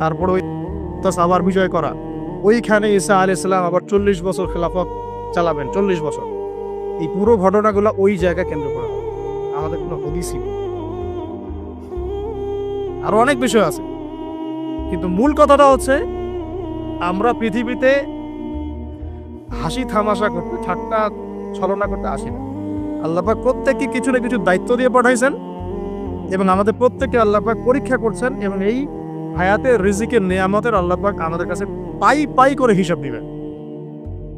A: তারপরে ওই আবার বিজয় করা, ওইখানে ঈসা আলাইহিস সালাম আবার 40 বছর খেলাফত চালাবেন, 40 বছর। এই পুরো ঘটনাগুলো ওই জায়গা কেন্দ্র করা, আমাদের কোনো হদিসই নেই। আরো অনেক বিষয় আছে, কিন্তু মূল কথাটা হচ্ছে আমরা পৃথিবীতে হাসি থামাশা করতে, ঠাট্টা ছলনা করতে আসি না। আল্লাহ পাক প্রত্যেককে কিছু না কিছু দায়িত্ব দিয়ে পাঠাইছেন এবং আমাদের প্রত্যেককে আল্লাহ পাক পরীক্ষা করছেন, এবং এই হায়াতের রিজিকের নিয়ামতের আল্লাহ পাক আমাদের কাছে পাই পাই করে হিসাব দিবেন।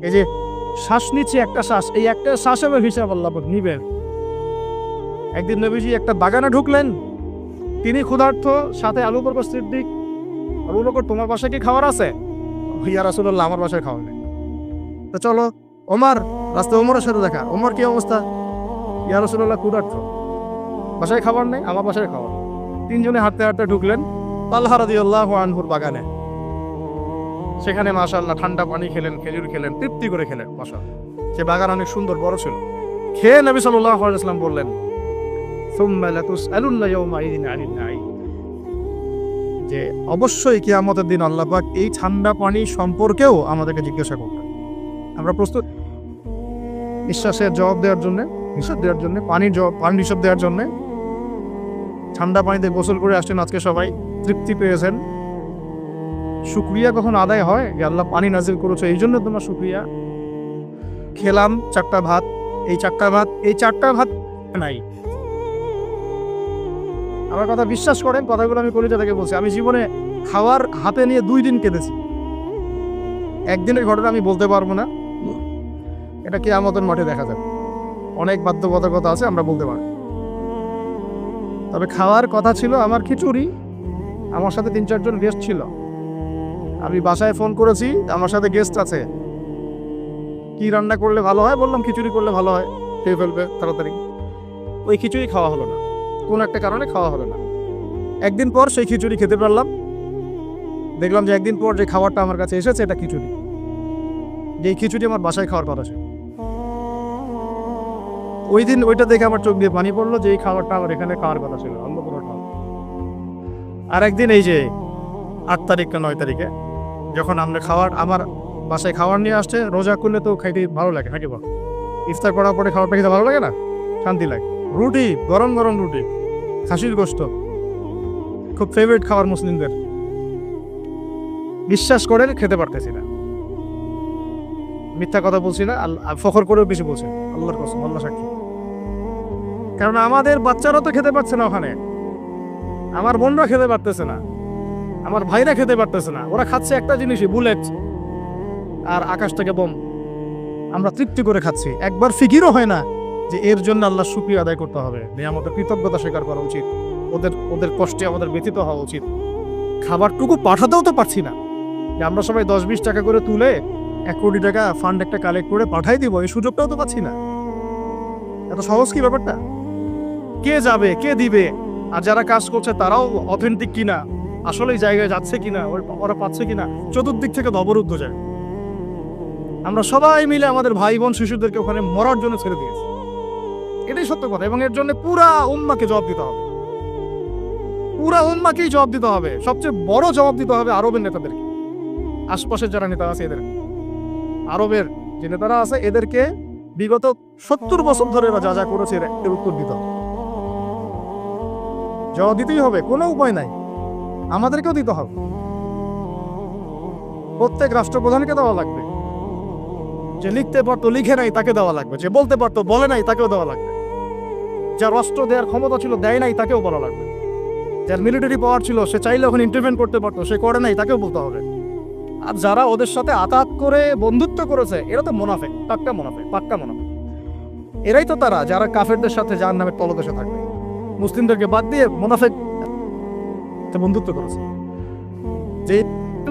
A: এই যে শ্বাস নিচ্ছে একটা শ্বাস, এই একটা শ্বাসের হিসাব আল্লাহ পাক নিবেন। একদিন নবীজি একটা বাগানে ঢুকলেন, তিনি ক্ষুধার্ত, সাথে আবু বকর সিদ্দিক। আবু বকর, তোমার বাসায় কি খাবার আছে? ইয়া রাসূলুল্লাহ, আমার বাসায় খাওয়া নেই। তো চলো। ওমর, রাস্তায় ওমরের সাথে দেখা। ওমর, কি অবস্থা? ইয়া রাসূলুল্লাহ, ক্ষুধার্ত, বাসায় খাবার নেই, আমার বাসায় খাবার। তিনজনে হাঁটতে হাঁটতে ঢুকলেন তালহা রাদিয়াল্লাহু আনহুর বাগানে। সেখানে মাশাআল্লাহ ঠান্ডা পানি খেলেন, খেজুর খেলেন, তৃপ্তি করে খেলেন। মাশাআল্লাহ, সে বাগান অনেক সুন্দর, বড় ছিল। খেয়ে নবী সাল্লাল্লাহু আলাইহি ওয়াসাল্লাম বললেন, সুম্মা লাতুসআলুন্না ইয়াওমাইযিন আনিন নাঈম, যে অবশ্যই কিয়ামতের দিন আল্লাহ পাক এই ঠান্ডা পানি সম্পর্কেও আমাদেরকে জিজ্ঞাসা করবেন। আমরা প্রস্তুত নিঃশ্বাসের জবাব দেওয়ার জন্য, হিসাব দেওয়ার জন্য, পানির হিসাব দেওয়ার জন্য? ঠান্ডা পানিতে গোসল করে আসছেন আজকে সবাই, তৃপ্তি পেয়েছেন। শুকরিয়া কখন আদায় হয় যে আল্লাহ পানি নাজিল করেছে, এই জন্য তোমার শুকরিয়া। খেলাম 4টা ভাত, এই 4টা ভাত নাই। আমার কথা বিশ্বাস করেন, কথাগুলো আমি কলিজা থেকে বলছি। আমি জীবনে খাওয়ার হাতে নিয়ে 2 দিন কেঁদেছি। একদিনের ঘটনা আমি বলতে পারবো না, এটা কিয়ামতের মাঠে দেখা যাবে। অনেক বাধ্যবাধকতা আছে, আমরা বলতে পারবো। তবে খাওয়ার কথা ছিল আমার খিচুড়ি। আমার সাথে 3-4 জন গেস্ট ছিল। আমি বাসায় ফোন করেছি, আমার সাথে গেস্ট আছে, কি রান্না করলে ভালো হয়? বললাম খিচুড়ি করলে ভালো হয়, খেয়ে ফেলবে তাড়াতাড়ি। ওই খিচুড়ি খাওয়া হলো না, কোন একটা কারণে খাওয়া হলো না। একদিন পর সেই খিচুড়ি খেতে পারলাম। দেখলাম যে একদিন পর যে খাবারটা আমার কাছে এসেছে এটা খিচুড়ি, যে খিচুড়ি আমার বাসায় খাওয়ার কথা ছিল। ওই দিন ওইটা দেখে আমার চোখ দিয়ে পানি পড়লো যে এই খাবারটা আমার এখানে খাওয়ার কথা ছিল, অন্য কোনো খাবার। আর একদিন এই যে 8 তারিখ না 9 তারিখে যখন আমরা আমার বাসায় খাবার নিয়ে আসছে, রোজা করলে তো খাইতে ভালো লাগে নাকি বল? ইফতার করার পরে খাবারটা খেতে ভালো লাগে না? শান্তি লাগে। রুটি, গরম গরম রুটি, খাসির গোশত, খুব ফেভারিট খাবার মুসলিমদের। বিশ্বাস করে খেতে পারতেছি না, মিথ্যা কথা বলছি না, ফখর করেও বেশি বলছি, আল্লাহর কসম, আল্লাহ সাক্ষী। কারণ আমাদের বাচ্চারা তো খেতে পারছে না ওখানে, আমার বোনরা খেতে পারতেছে না, আমার ভাইরা খেতে পারতেছে না। ওরা খাচ্ছে একটা জিনিসই, বুলেট আর আকাশ থেকে বোম। আমরা তৃপ্তি করে খাচ্ছি, একবার ফিকিরও হয় না যে এর জন্য আল্লাহ শুকরিয়া আদায় করতে হবে, আমাদের কৃতজ্ঞতা স্বীকার করা উচিত, ওদের কষ্টে আমাদের ব্যথিত হওয়া উচিত। খাবারটুকু পাঠাতেও তো পারছি না, যে আমরা সবাই 10-20 টাকা করে তুলে 1 কোটি টাকা ফান্ড একটা কালেক্ট করে পাঠাই দিব, এই সুযোগটাও তো পাচ্ছি না। এত সহজ কি ব্যাপারটা? কে যাবে, কে দিবে? আর যারা কাজ করছে তারাও অথেন্টিক কিনা আসলে এই জায়গায় যাচ্ছে কিনা, ওরা পাচ্ছে কিনা, চতুর্দিক থেকে অবরুদ্ধ যায়। আমরা সবাই মিলে আমাদের ভাই বোন শিশুদেরকে ওখানে মরার জন্য ছেড়ে দিয়েছি। এটাই সত্য কথা, এবং এর জন্য পুরা উম্মাকে জবাব দিতে হবে, পুরা উম্মাকেই জবাব দিতে হবে। সবচেয়ে বড় জবাব দিতে হবে আরবের নেতাদেরকে, আশপাশের যারা নেতা আছে এদের, আরবের যে নেতারা আছে এদেরকে বিগত 70 বছর ধরে এরা যা যা করেছে এর উত্তর দিতে হবে, জবাব দিতেই হবে, কোনো উপায় নাই। আমাদেরকেও দিতে হবে, প্রত্যেক রাষ্ট্রপ্রধানকে দেওয়া লাগবে, যে লিখতে পারতো লিখে নাই তাকে দেওয়া লাগবে, যে বলতে পারতো বলে নাই তাকেও দেওয়া লাগবে, যার অস্ত্র দেওয়ার ক্ষমতা ছিল দেয় নাই তাকেও বলা লাগবে, যার মিলিটারি পাওয়ার ছিল সে চাইলে ওখানে ইন্টারভেন করতে পারতো সে করে নাই তাকেও বলতে হবে। আর যারা ওদের সাথে আতাত করে বন্ধুত্ব করেছে এরা তো মুনাফিক, পাক্কা মুনাফিক, পাক্কা মুনাফিক। এরাই তো তারা যারা কাফেরদের সাথে জাহান্নামের তলদেশে থাকবে, মুসলিমদেরকে বাদ দিয়ে মুনাফিক বন্ধুত্ব করেছে। যে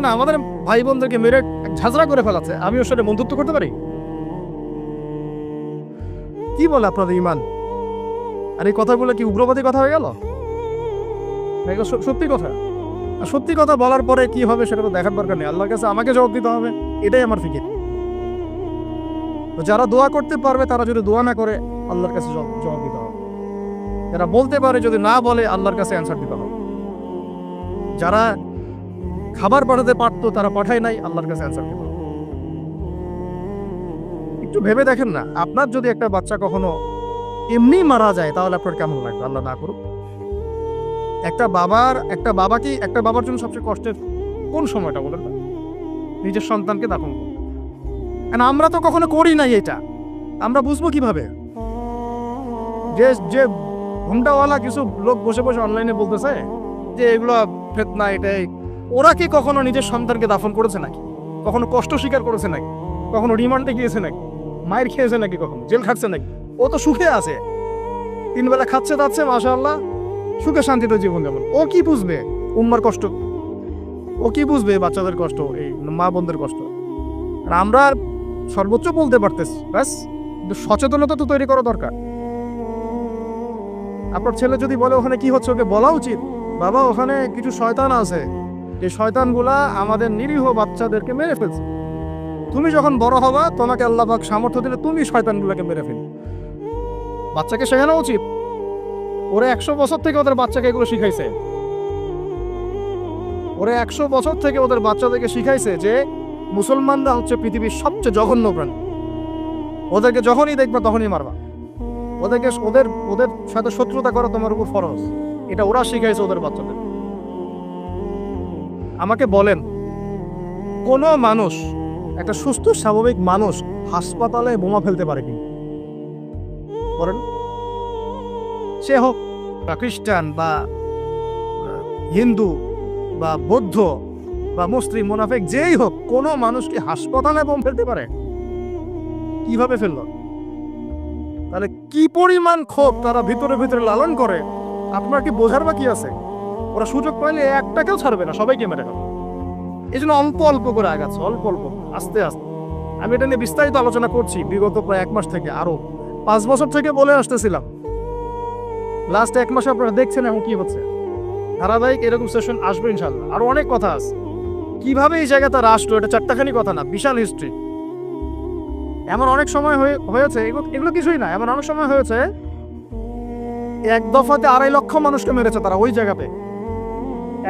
A: না আমাদের ভাই বোনদেরকে মেরে ঝাঁঝরা করে ফেলাচ্ছে, আমি ওর সাথে বন্ধুত্ব করতে পারি? কি বলে আপনাদের ইমান? আর এই কথাগুলো কি উগ্রবাদী কথা হয়ে গেল? সত্যি কথা, আর সত্যি কথা বলার পরে কি হবে সেটা তো দেখার দরকার নেই, আল্লাহর কাছে আমাকে জবাব দিতে হবে, এটাই আমার ফিকির। তো যারা দোয়া করতে পারবে তারা যদি দোয়া না করে আল্লাহর কাছে জবাব দিতে হবে, যারা বলতে পারে যদি না বলে আল্লাহর কাছে অ্যান্সার দিতে হবে, যারা খাবার পাঠাতে পারতো তারা পাঠায় নাই আল্লাহর কাছে অ্যান্সার দিতে হবে। একটু ভেবে দেখেন না, আপনার যদি একটা বাচ্চা কখনো এমনি মারা যায় তাহলে আপনার কেমন লাগবে? আল্লাহ না করুক। একটা বাবার জন্য সবচেয়ে কষ্টের কোন সময়টা বলেন না? নিজের সন্তানকে দাফন করুন। আমরা তো কখনো করি নাই এটা, আমরা বুঝবো কিভাবে? যে ঘুমটাওয়ালা কিছু লোক বসে বসে অনলাইনে বলতেছে যে এগুলো ফিতনা, এটাই, ওরা কি কখনো নিজের সন্তানকে দাফন করেছে নাকি? কখনো কষ্ট স্বীকার করেছে নাকি? কখনো রিমান্ডে গিয়েছে নাকি? মায়ের খেয়েছে নাকি? কখনো জেল খাটছে নাকি? ও তো সুখে আছে, 3 বেলা খাচ্ছে দাচ্ছে, মাশাআল্লাহ, সুখে শান্তিতে জীবন যাপন। ও কি বুঝবে উম্মার কষ্ট? ও কি বুঝবে বাচ্চাদের কষ্ট, এই মা বোনদের কষ্ট? আর আমরা সর্বোচ্চ বলতে পারতেছি ব্যাস, কিন্তু সচেতনতা তো তৈরি করা দরকার। আপনার ছেলে যদি বলে ওখানে কি হচ্ছে, ওকে বলা উচিত বাবা ওখানে কিছু শয়তান আছে, যে শয়তানগুলা আমাদের নিরীহ বাচ্চাদেরকে মেরে ফেলছে। তুমি যখন বড় হবা তোমাকে আল্লাহ পাক সামর্থ্য দিলে তুমি শয়তানগুলোকে মেরে ফেল। বাচ্চাকে শেখানো উচিত, ওরা 100 বছর থেকে ওদের বাচ্চাকে এগুলো শিখাইছে, ওরা 100 বছর থেকে ওদের বাচ্চাদেরকে শিখাইছে যে মুসলমানরা হচ্ছে পৃথিবীর সবচেয়ে জঘন্য প্রাণী, ওদেরকে যখনই দেখবা তখনই মারবা, ওদের সাথে শত্রুতা করা তোমার উপর ফরজ। এটা ওরা শিখাইছে ওদের বাচ্চাদের। আমাকে বলেন, কোন মানুষ, একটা সুস্থ স্বাভাবিক মানুষ হাসপাতালে বোমা ফেলতে পারে কি? বলেন, সে হোক বা খ্রিস্টান বা হিন্দু বা বৌদ্ধ বা মুসলিম, মুনাফিক, যেই হোক, কোনো মানুষ কি হাসপাতালে বোম ফেলতে পারে? কিভাবে ফেলল? তাহলে কি পরিমাণ ক্ষোভ তারা ভিতরে ভিতরে লালন করে আপনার কি বোঝার বাকি আছে? ওরা সুযোগ পাইলে একটাকেও ছাড়বে না, সবাইকে মেরে খাবে। এই জন্য অল্প অল্প করে আগাচ্ছে, অল্প অল্প, আস্তে আস্তে। আমি এটা নিয়ে বিস্তারিত আলোচনা করছি বিগত প্রায় 1 মাস থেকে, আরো 5 বছর থেকে বলে আসতেছিলাম। লাস্ট 1 মাসে আপনারা দেখছেন এখন কি হচ্ছে। ধারাবাহিক এরকম সেশন আসবে ইনশাল্লাহ। আরো অনেক কথা আছে, কিভাবে এই জায়গাটা আসলো, এটা চারটাখানি কথা না, বিশাল হিস্ট্রি। এমন অনেক সময় হয়েছে, এগুলো কিছুই না, এমন অনেক সময় হয়েছে 1 দফাতে 2.5 লক্ষ মানুষকে মেরেছে তারা ওই জায়গাতে,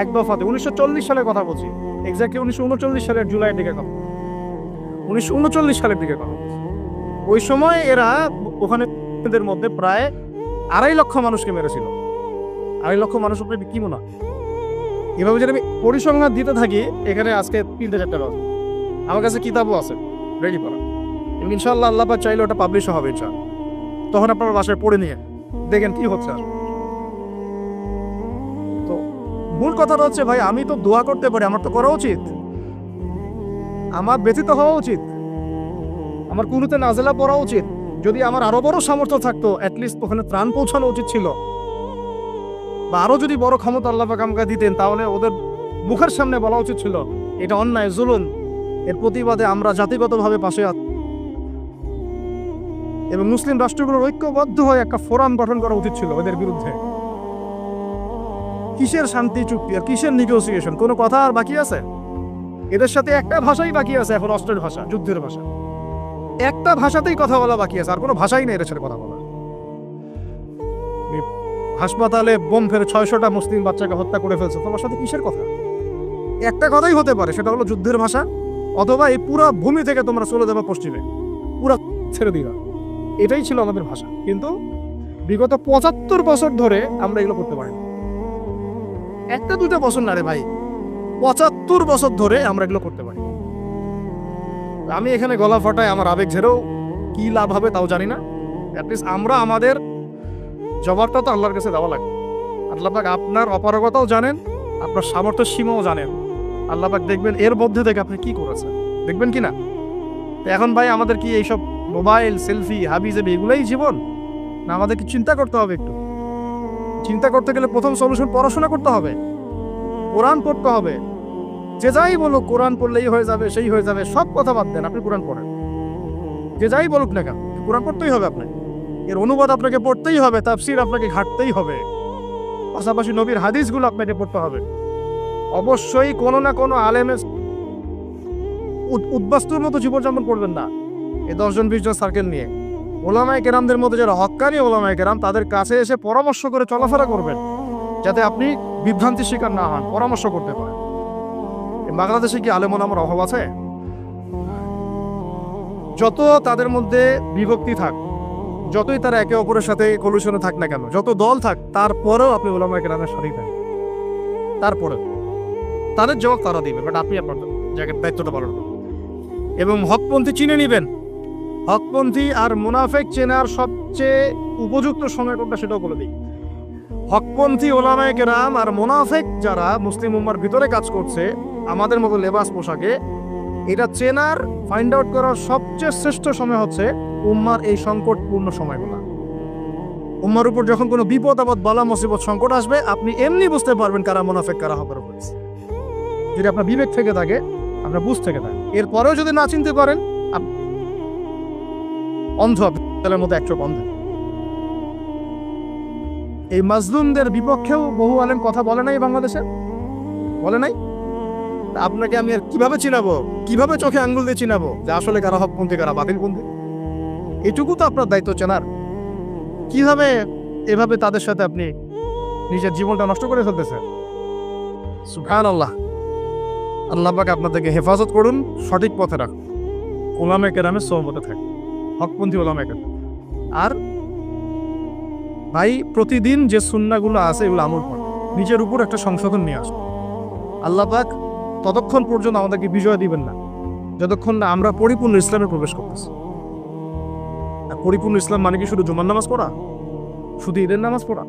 A: 1 দফাতে। 1940 সালের কথা বলছি, এক্স্যাক্টলি 1939 সালের জুলাইয়ের দিকে কথা, 1939 সালের দিকে কথা বলছি। ওই সময় এরা ওখানে এদের মধ্যে প্রায় 2.5 লক্ষ মানুষকে মেরেছিল। 2.5 লক্ষ মানুষ উপরে কি মনে হয়? এভাবে যদি আমি পরিসংখ্যান দিতে থাকি, এখানে আজকে 3-4টা কথা, আমার কাছে কিতাবও আছে রেডি করা, ইনশাআল্লাহ আল্লাহ পাক চাইলে ওটা পাবলিশ হবে ইনশাআল্লাহ। তখন আপনারা বাসায় পড়ে নিয়ে দেখেন কি হচ্ছে। তো মূল কথাটা হচ্ছে, ভাই আমি তো দোয়া করতে পারি, আমার তো করা উচিত, আমার ব্যথিত হওয়া উচিত, আমার কুনুতে নাজেলা পড়া উচিত। যদি আমার আরো বড় সামর্থ্য থাকতো অ্যাটলিস্ট ওখানে ত্রাণ পৌঁছানো উচিত ছিল, বা আরো যদি বড় ক্ষমতা আল্লাহ পাক আমাকে দিতেন তাহলে ওদের মুখের সামনে বলা উচিত ছিল এটা অন্যায়, জুলুম, এর প্রতিবাদে আমরা জাতিগতভাবে পাশে আছি। এবং মুসলিম রাষ্ট্রগুলোর ঐক্যবদ্ধ হয়ে একটা ফোরাম গঠন করা উচিত ছিল ওদের বিরুদ্ধে। কিসের শান্তি চুক্তি আর কিসের নেগোসিয়েশন? কোনো কথা আর বাকি আছে? এদের সাথে একটা ভাষাই বাকি আছে এখন, অস্ত্রের ভাষা, যুদ্ধের ভাষা। একটা ভাষাতেই কথা বলা বাকি আছে, আর কোনো ভাষাই নেই এদের সাথে কথা বলা। হাসপাতালে বোম ফেলে 600টা মুসলিম বাচ্চাকে হত্যা করে ফেলছে, তোমার সাথে কিসের কথা? একটা কথাই হতে পারে, সেটা হলো যুদ্ধের ভাষা, অথবা এই পুরো ভূমি থেকে তোমরা চলে যাবে পশ্চিমে, পুরা ছেড়ে দিবা। এটাই ছিল আমাদের ভাষা। কিন্তু বিগত 75 বছর ধরে আমরা এগুলো করতে পারি না। একটা দুটো বছর না রে ভাই, 75 বছর ধরে আমরা এগুলো করতে পারি। আমি এখানে গলা ফাটায় আমার আবেগ ঝেড়েও কি লাভ হবে তাও জানি না। অ্যাটলিস্ট আমরা আমাদের জবাবটা তো আল্লাহর কাছে দেওয়া লাগবে। আল্লাহ পাক আপনার অপারগতাও জানেন, আপনার সামর্থ্যের সীমাও জানেন। আল্লাহ পাক দেখবেন এর মধ্যে থেকে আপনি কি করেছেন, দেখবেন কি না? এখন ভাই আমাদের কি এইসব মোবাইল, সেলফি, হাবিজাবি এগুলোই জীবন? না, আমাদের কি চিন্তা করতে হবে? একটু চিন্তা করতে গেলে প্রথম সলিউশন পড়াশোনা করতে হবে, কোরআন পড়তে হবে। যে যাই বলুক কোরআন পড়লেই হয়ে যাবে, সেই হয়ে যাবে, সব কথা বাদ দেন, আপনি কোরআন পড়েন। যে যাই বলুক না কেন, কোরআন পড়তেই হবে আপনাকে, এর অনুবাদ আপনাকে পড়তেই হবে, তাফসীর আপনাকে ঘাটতেই হবে, পাশাপাশি নবীর হাদিসগুলো আপনাকে পড়তে হবে। অবশ্যই কোনো না কোনো আলেমের উদ্বাস্তুর মতো জীবনযাপন করবেন না। এই 10-20 জন সার্কেল নিয়ে ওলামায়ে কেরামদের মধ্যে যারা হক্কানি ওলামায়ে কেরাম, তাদের কাছে এসে পরামর্শ করে চলাফেরা করবেন, যাতে আপনি বিভ্রান্তির শিকার না হন, পরামর্শ করতে পারেন। বাংলাদেশে কি আলেম ওলামার অভাব আছে? যত তাদের মধ্যে বিভক্তি থাক, যতই তারা একে অপরের সাথে কলুশনে থাক না কেন, যত দল থাক, তারপরেও আপনি ওলামায়ে কেরামের সাথেই থাকেন। তারপরে তাদের জবাব তারা দিবে, বাট আপনি আপনার জায়গার দায়িত্বটা পালন করবেন এবং হকপন্থী চিনে নেবেন। হকপন্থী আর মুনাফেক চেনার সবচেয়ে উপযুক্ত সময় কোনটা সেটাও বলে দিই। হকপন্থী ওলামায়ে কেরাম আর মুনাফেক যারা মুসলিম উম্মার ভিতরে কাজ করছে আমাদের মতো লেবাস পোশাকে, এটা চেনার, ফাইন্ড আউট করার সবচেয়ে শ্রেষ্ঠ সময় হচ্ছে উম্মার এই সংকটপূর্ণ সময়গুলো। উম্মার উপর যখন কোনো বিপদ আপদ, বালা মুসিবত, সংকট আসবে, আপনি এমনি বুঝতে পারবেন কারা মুনাফেক কারা হকের উপর। যদি আপনার বিবেক থেকে থাকে, আপনার বুঝ থেকে থাকে, এরপরেও যদি না চিনতে পারেন, অন্ধ, আপনার মতো একচোখ অন্ধ। এই মাজলুমদের বিপক্ষেও বহু আলেম কথা বলে নাই, বাংলাদেশে বলে নাই। আপনাকে আমি আর কিভাবে চিনাবো, কিভাবে চোখে আঙ্গুল দিয়ে চিনাবো যে আসলে কারা হকপন্থী কারা বাতিলপন্থী? এটুকু তো আপনার দায়িত্ব চেনার। কিভাবে এভাবে তাদের সাথে আপনি নিজের জীবনটা নষ্ট করে ফেলতেছেন? সুবহানাল্লাহ। আল্লাহ পাক আপনাদেরকে হেফাজত করুন, সঠিক পথে রাখুন, ওলামায়ে কেরামের সোহবতে থাকুন, হকপন্থী ওলামায়ে কেরাম। আর ভাই প্রতিদিন যে সুন্নাহগুলো আছে এগুলো আমল করুন, নিজের উপর একটা সংশোধন নিয়ে আসুন। আল্লাহ পাক ততক্ষণ পর্যন্ত আমাদেরকে বিজয় দিবেন না যতক্ষণ না আমরা পরিপূর্ণ ইসলামে প্রবেশ করতেছি। আর পরিপূর্ণ ইসলাম মানে কি শুধু জুমার নামাজ পড়া, শুধু ঈদের নামাজ পড়া?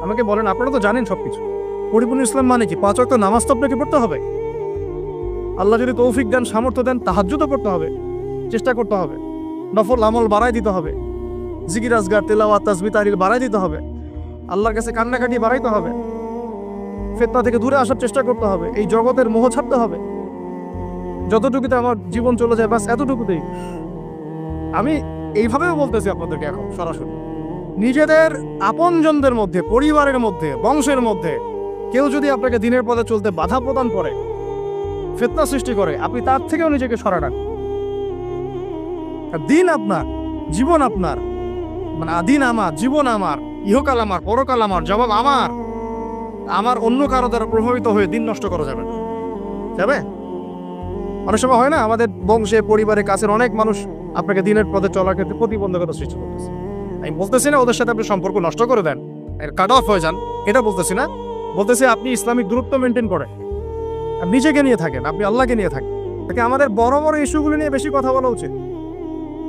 A: আমাকে বলেন, আপনারা তো জানেন সবকিছু। পরিপূর্ণ ইসলাম মানে কি? 5 ওয়াক্ত নামাজ তো আপনাকে পড়তে হবে। আল্লাহ যদি তৌফিক দেন, সামর্থ্য দেন, তাহাজ্জুদও পড়তে হবে, চেষ্টা করতে হবে, নফল আমল বাড়াই দিতে হবে, জিকির আজগার, তেলাওয়াত, তাসবিহ, তাহলিল বাড়াই দিতে হবে, আল্লাহর কাছে কান্নাকাটি বাড়াইতে হবে, ফিতনা থেকে দূরে আসার চেষ্টা করতে হবে, এই জগতের মোহ ছাড়তে হবে। যতটুকুতে আমার জীবন চলে যায় বাস এতটুকুতেই। আমি এইভাবেও বলতেছি আপনাদেরকে এখন সরাসরি, নিজেদের আপনজনদের মধ্যে, পরিবারের মধ্যে, বংশের মধ্যে কেউ যদি আপনাকে দিনের পথে চলতে বাধা প্রদান করে, ফিতনা সৃষ্টি করে, আপনি তার থেকেও নিজেকে সরান। দিন আপনার, জীবন আপনার, মানে আদিন আমার, জীবন আমার, ইহকাল আমার, পরকাল আমার, জবাব আমার। আমার অন্য কারো দ্বারা প্রভাবিত হয়ে দিন নষ্ট করা যাবে না, যাবে? অনেক সময় হয় না, আমাদের বংশে, পরিবারে, কাছের অনেক মানুষ আপনাকে দিনের পথে চলার ক্ষেত্রে প্রতিবন্ধকতা সৃষ্টি করতেছে। আমি বলতেছি না ওদের সাথে আপনি সম্পর্ক নষ্ট করে দেন, কাট অফ হয়ে যান, এটা বলতেছি না। বলতেছি আপনি ইসলামিক দূরত্ব মেনটেন করেন, নিজেকে নিয়ে থাকেন, আপনি আল্লাহকে নিয়ে থাকেন। তাকে আমাদের বড় বড় ইস্যুগুলো নিয়ে বেশি কথা বলা উচিত।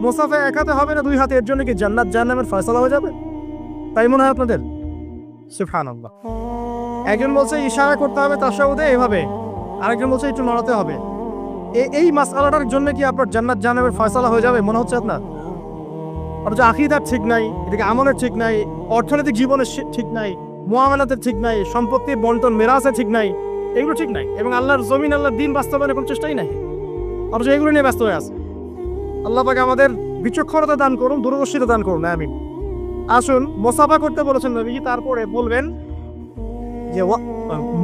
A: মুসাফা এক হাতে হবে না, 2 হাতে, এর জন্য কি জান্নাত জাহান্নামের ফয়সালা হয়ে যাবে? তাই মনে হয় আপনাদের? সুবহানাল্লাহ। একজন বলছে ইশারা করতে হবে তাশাহুদে এভাবে, আরেকজন বলছে একটু নড়াতে হবে। এই মাসআলাটার জন্য কি আপনার জান্নাত জাহান্নামের ফয়সালা হয়ে যাবে মনে হচ্ছে আপনার? অথচ আকীদার ঠিক নাই, এদিকে আমলের ঠিক নাই, অর্থনৈতিক জীবনের ঠিক নাই, মুআমালাতের ঠিক নাই, সম্পত্তির বন্টন মেরাসে ঠিক নাই, এগুলো ঠিক নাই, এবং আল্লাহর জমিন, আল্লাহর দিন বাস্তবায়নের কোনো চেষ্টাই নাই, অথচ এগুলো নিয়ে ব্যস্ত হয়ে আছে। আল্লাহ পাক আমাদের বিচক্ষণতা দান করুন, দূরদর্শিতা দান করুন, আমিন। আসুন, মুসাফা করতে বলেছেন নবী, তারপরে বলবেন যে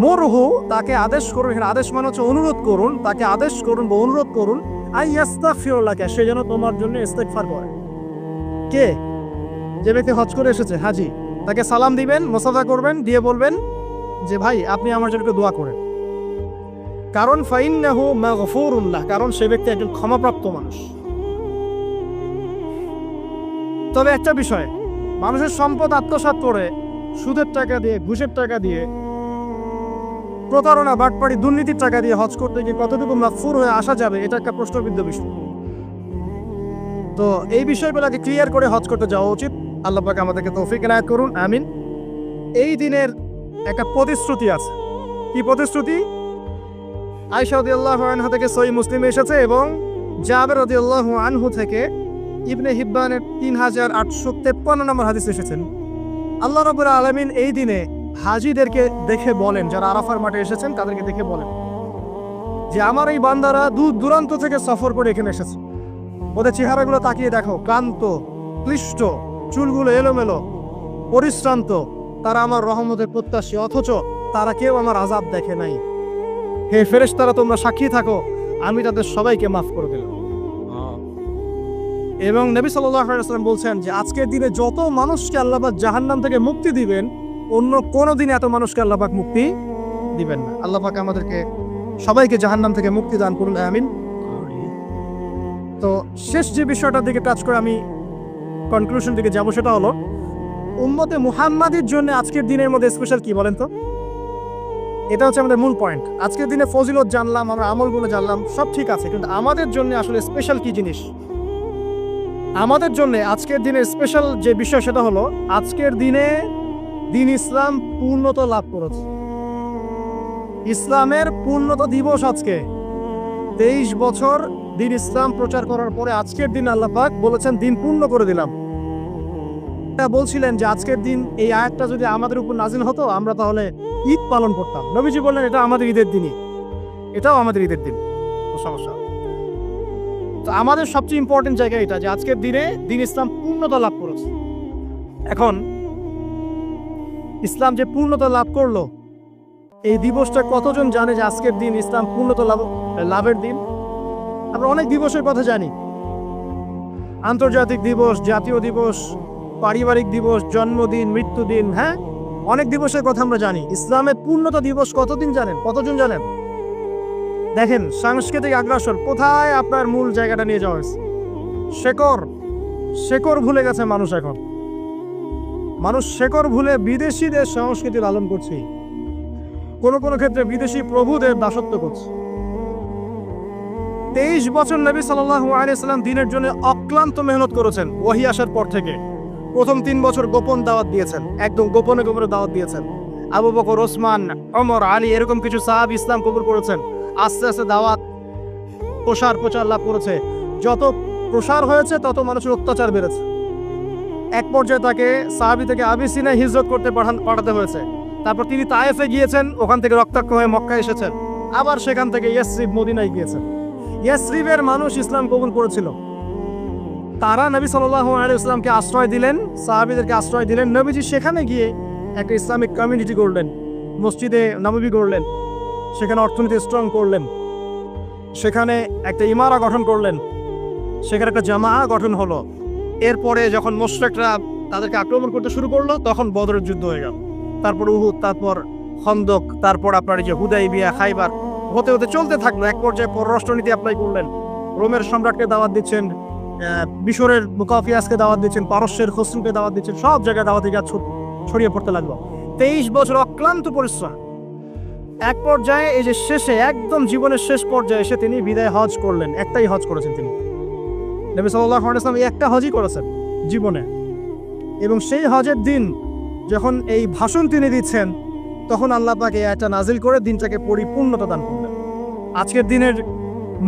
A: মুরহু, তাকে আদেশ করুন, এখানে আদেশ মানে হচ্ছে অনুরোধ করুন, তাকে আদেশ করুন বা অনুরোধ করুন, আইয়াস্তাগফিরুল্লাহ, সে যেন তোমার জন্য ইস্তেগফার করে। কে? যে ব্যক্তি হজ করে এসেছে, হাজি, তাকে সালাম দিবেন, মুসাফা করবেন, দিয়ে বলবেন যে ভাই আপনি আমার জন্য একটু দোয়া করেন। কারণ ফাইন্নাহু মাগফুরুল্লাহ, কারণ সে ব্যক্তি একজন ক্ষমাপ্রাপ্ত মানুষ। তবে একটা বিষয়, মানুষের সম্পদ আত্মসাৎ করে সুদের টাকা দিয়ে, ঘুষের টাকা দিয়ে, প্রতারণা, বাটপাড়ি, দুর্নীতির টাকা দিয়ে হজ করতে গিয়ে কতটুকু মাগফুর হয়ে আসা যাবে, এটা একটা প্রশ্নবিদ্ধ বিষয়। তো এই বিষয়গুলোকে ক্লিয়ার করে হজ করতে যাওয়া উচিত। আল্লাহ পাক আমাদেরকে তৌফিক এনায়েত করুন, আমিন। এই দিনের একটা প্রতিশ্রুতি আছে। কি প্রতিশ্রুতি? আয়েশা রাদিয়াল্লাহু আনহা থেকে সহিহ মুসলিমে এসেছে এবং জাবের রাদিয়াল্লাহু আনহু থেকে ইবনে হিব্বানের 3853 নম্বর হাদিসে এসেছেন। আল্লাহ রাব্বুল আলামিন এই দিনে হাজীদেরকে দেখে বলেন, যারা আরাফার মাঠে এসেছেন তাদেরকে দেখে বলেন যে আমার এই বান্দারা দূর দূরান্ত থেকে সফর করে এখানে এসেছে। ওদের চেহারাগুলো তাকিয়ে দেখো, ক্লান্ত, ক্লিষ্ট, চুলগুলো এলোমেলো, পরিশ্রান্ত। তারা আমার রহমতের প্রত্যাশী, অথচ তারা কেউ আমার আযাব দেখে নাই। হে ফেরেশতারা, তোমরা সাক্ষী থাকো, আমি তাদের সবাইকে মাফ করে দিলাম। এবং নবী সাল্লাল্লাহু আলাইহি ওয়াসাল্লাম বলছেন যে আজকের দিনে যত মানুষকে আল্লাহ পাক জাহান্নাম থেকে মুক্তি দিবেন, অন্য কোনো দিনে এত মানুষকে আল্লাহ পাক মুক্তি দিবেন না। আল্লাহ পাক আমাদেরকে সবাইকে জাহান্নাম থেকে মুক্তি দান করুন, আমিন। তো শেষ যে বিষয়টার দিকে টাচ করে আমি কনক্লুশন দিকে যাব, সেটা হলো উম্মতে মুহাম্মাদির জন্য আজকের দিনের মধ্যে স্পেশাল কি বলেন তো? এটা হচ্ছে আমাদের মূল পয়েন্ট। আজকের দিনে ফজিলত জানলাম, আমরা আমলগুলো জানলাম, সব ঠিক আছে, কিন্তু আমাদের জন্য আসলে স্পেশাল কি জিনিস? আমাদের জন্য আজকের দিনের স্পেশাল যে বিষয়, সেটা হলো আজকের দিনে দিন ইসলাম পূর্ণতা লাভ করেছে। ইসলামের পূর্ণতা দিবস আজকে। 23 বছর দিন ইসলাম প্রচার করার পরে আজকের দিন আল্লাহ পাক বলেছেন দিন পূর্ণ করে দিলাম। বলছিলেন যে আজকের দিন এই আয়াতটা যদি আমাদের উপর নাজিল হতো, আমরা তাহলে ঈদ পালন করতাম। নবীজি বললেন এটা আমাদের ঈদের দিনই, এটাও আমাদের ঈদের দিন, সমস্যা। তো আমাদের সবচেয়ে ইম্পর্টেন্ট জায়গা এটা যে আজকের দিনে দিন ইসলাম পূর্ণতা লাভ করেছে। এখন ইসলাম যে পূর্ণতা লাভ করলো, এই দিবসটা কতজন জানে যে আজকের দিন ইসলাম পূর্ণতা লাভের দিন? আমরা অনেক দিবসের কথা জানি, আন্তর্জাতিক দিবস, জাতীয় দিবস, পারিবারিক দিবস, জন্মদিন, মৃত্যুদিন, হ্যাঁ, অনেক দিবসের কথা আমরা জানি। ইসলামের পূর্ণতা দিবস কতদিন জানেন? কতজন জানেন? দেখেন, সাংস্কৃতিক আগ্রাসন কোথায় আপনার মূল জায়গাটা নিয়ে যাওয়া হয়েছে। শেকড় ভুলে গেছে মানুষ। এখন মানুষ শেকড় ভুলে বিদেশিদের সংস্কৃতি লালন করছে, কোনো কোনো ক্ষেত্রে বিদেশি প্রভুদের দাসত্ব করছে। 23 বছর নবী সাল্লাল্লাহু আলাইহি সাল্লাম দিনের জন্য অক্লান্ত মেহনত করেছেন। ওহী আসার পর থেকে প্রথম 3 বছর গোপন দাওয়াত দিয়েছেন, একদম গোপনে গোপনে দাওয়াত দিয়েছেন। আবু বকর, ওসমান, ওমর, আলী, এরকম কিছু সাহাবী ইসলাম কবুল করেছেন। আস্তে আস্তে দাওয়াত প্রচার লাভ করেছে। যত প্রসার হয়েছে তত মানুষের অত্যাচার বেড়েছে। এক পর্যায়ে তাকে সাহাবী থেকে আবিসিনিয়ায় হিজরত করতে পাঠাতে হয়েছে। তারপর তিনি তায়েফে গিয়েছেন, ওখান থেকে রক্তাক্ত হয়ে মক্কায় এসেছেন। আবার সেখান থেকে ইয়াসরিব, মদিনায় গিয়েছেন। ইয়াসরিবের মানুষ ইসলাম কবুল করেছিল। তারা নবী সাল্লাল্লাহু আলাইহি ওয়াসাল্লামকে আশ্রয় দিলেন, সাহাবীদেরকে আশ্রয় দিলেন। নবীজি সেখানে গিয়ে একটা ইসলামিক কমিউনিটি গড়লেন, মসজিদে নববী গড়লেন, সেখানে অর্থনীতি স্ট্রং করলেন, সেখানে একটা ইমারা গঠন করলেন, সেখানে একটা জামা গঠন হলো। এরপরে যখন মুশরিকরা তাদেরকে আক্রমণ করতে শুরু করলো, তখন বদরের যুদ্ধ হয়ে গেল। তারপর উহুদ, তারপর খন্দক, তারপর আপনার এই যে হুদাইবিয়া, খাইবার, হতে হতে চলতে থাকলো। এক পর্যায়ে পররাষ্ট্রনীতি অ্যাপ্লাই করলেন। রোমের সম্রাটকে দাওয়াত দিচ্ছেন, মিশরের মুকাফিয়াসকে দাওয়াত দিচ্ছেন, পারস্যের খসরুকে দাওয়াত দিচ্ছেন, সব জায়গায় দাওয়াতি কাজ ছড়িয়ে পড়তে লাগলো। 23 বছর অক্লান্ত পরিশ্রম। এক পর্যায়ে এই যে শেষে, একদম জীবনের শেষ পর্যায়ে এসে তিনি বিদায় হজ করলেন। একটাই হজ করেছেন তিনি, নবী সাল্লাল্লাহু আলাইহি ওয়াসাল্লাম একটা হজই করেছেন জীবনে। এবং সেই হজের দিন যখন এই ভাষণ তিনি দিচ্ছেন, তখন আল্লাহ পাক এই আয়াতটা নাজিল করে দিনটাকে পরিপূর্ণতা দান করলেন। আজকের দিনের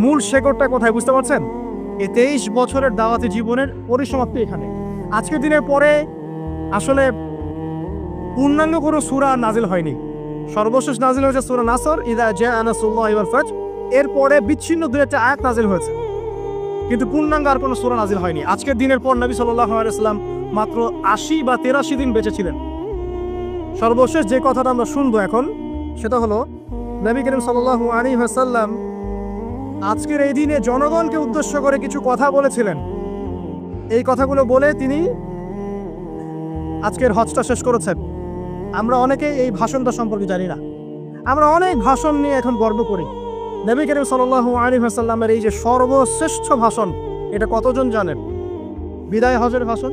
A: মূল শেকড়টা কোথায় বুঝতে পারছেন? এই 23 বছরের দাওয়াতি জীবনের পরিসমাপ্তি এখানে। আজকের দিনের পরে আসলে পূর্ণাঙ্গ কোনো সূরা নাজিল হয়নি। সর্বশেষ নাজিল হয়েছে সূরা নাসর, ইযা জাআ নাসরুল্লাহি ওয়াল ফাতহ। এরপরে বিচ্ছিন্ন দুই একটা আয়াত নাজিল হয়েছে, কিন্তু পূর্ণাঙ্গ আর কোনো সূরা নাজিল হয়নি। আজকের দিনের পর নবী সাল্লাল্লাহু আলাইহি ওয়াসাল্লাম মাত্র 80 বা 83 দিন বেঁচে ছিলেন। সর্বশেষ যে কথাটা আমরা শুনবো এখন সেটা হলো নবী করিম সাল্লাল্লাহু আলাইহি ওয়াসাল্লাম আজকের এই দিনে জনগণকে উদ্দেশ্য করে কিছু কথা বলেছিলেন। এই কথাগুলো বলে তিনি আজকের হজটা শেষ করেছেন। আমরা অনেকেই এই ভাষণটা সম্পর্কে জানি না। আমরা অনেক ভাষণ নিয়ে এখন গর্ব করি। নবী করিম সাল্লাল্লাহু আলাইহি ওয়াসাল্লামের এই যে সর্বশ্রেষ্ঠ ভাষণ, এটা কতজন জানেন? বিদায় হজের ভাষণ।